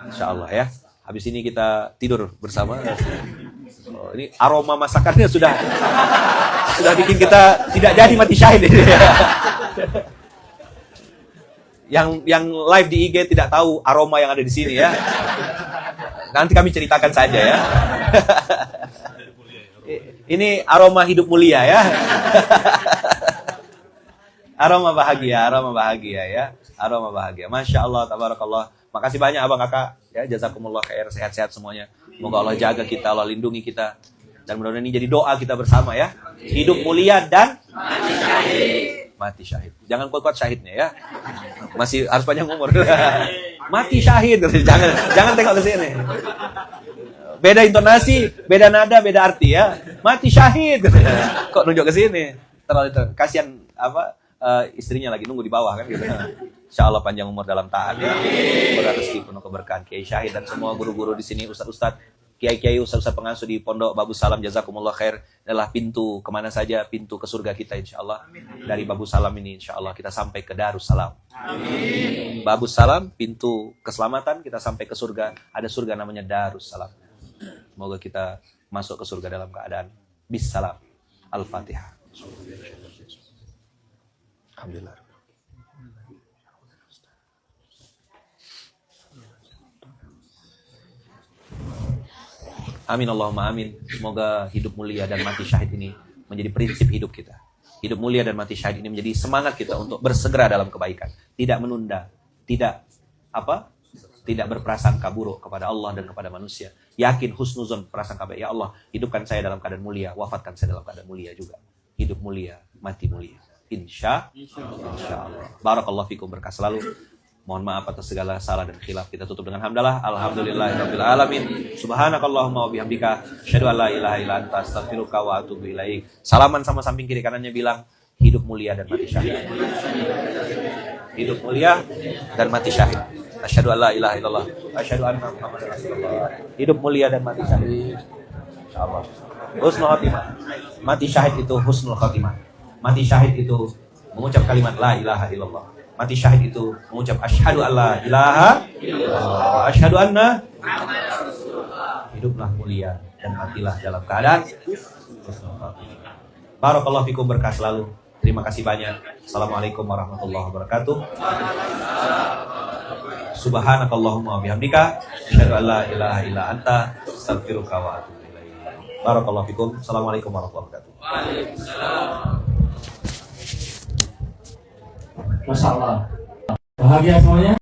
Insyaallah ya. Habis ini kita tidur bersama. Oh, ini aroma masakannya sudah bikin kita tidak jadi mati syahid ini. Yang live di IG tidak tahu aroma yang ada di sini ya. Nanti kami ceritakan saja ya. Ini aroma hidup mulia ya. Aroma bahagia ya. Aroma bahagia. Masya Allah, tabarakallah. Makasih banyak abang kakak. Ya, jazakumullah khair, sehat-sehat semuanya. Semoga Allah jaga kita, Allah lindungi kita. Dan mudah-mudahan ini jadi doa kita bersama ya. Hidup mulia dan mati syahid. Jangan kuat-kuat syahidnya ya. Masih harus panjang umur. Mati syahid. Jangan tengok ke sini. Beda intonasi, beda nada, beda arti ya. Mati syahid. Kok nunjuk ke sini? Terlalu kasihan istrinya lagi nunggu di bawah kan gitu. Insya Allah panjang umur dalam taat ya. Semoga rezeki penuh keberkahan Kiai Syahid dan semua guru-guru di sini, ustaz-ustaz, kiai-kiai, ustaz-ustaz pengasuh di Pondok Babu Salam, jazakumullah khair, adalah pintu kemana saja, pintu ke surga kita insya Allah. Dari Babu Salam ini insya Allah kita sampai ke Darussalam. Amin. Babu Salam, pintu keselamatan, kita sampai ke surga. Ada surga namanya Darussalam. Semoga kita masuk ke surga dalam keadaan bisalam. Al-Fatihah. Alhamdulillah. Amin Allahumma amin. Semoga hidup mulia dan mati syahid ini menjadi prinsip hidup kita. Hidup mulia dan mati syahid ini menjadi semangat kita untuk bersegera dalam kebaikan, tidak menunda, tidak berprasangka buruk kepada Allah dan kepada manusia. Yakin husnuzon, prasangka baik, ya Allah, hidupkan saya dalam keadaan mulia, wafatkan saya dalam keadaan mulia juga. Hidup mulia, mati mulia. Insya Allah. Barakallahu fikum, berkah selalu. Mohon maaf atas segala salah dan khilaf. Kita tutup dengan hamdalah. Alhamdulillahirabbil alamin. Subhanakallahumma wa bihamdika, asyhadu an la ilaha illa anta, astaghfiruka wa atubu ilaik. Salaman sama samping kiri kanannya, bilang hidup mulia dan mati syahid. Hidup mulia dan mati syahid. Asyhadu an la ilaha illallah, asyhadu anna Muhammadar Rasulullah. Hidup mulia dan mati syahid. Insyaallah. Husnul khatimah. Mati syahid itu husnul khatimah. Mati syahid itu mengucap kalimat la ilaha illallah. Mati syahid itu mengucap asyhadu alla ilaha illallah, asyhadu anna. Hiduplah mulia dan matilah dalam keadaan. Barakallahu fikum, berkah selalu. Terima kasih banyak. Assalamualaikum warahmatullahi wabarakatuh. Subhanakallahumma wa bihamdika, asyhadu an la ilaha illa anta, astaghfiruka wa atubu ilaik. Barakallahu fikum. Assalamualaikum warahmatullahi wabarakatuh. Masya Allah. Bahagia semuanya.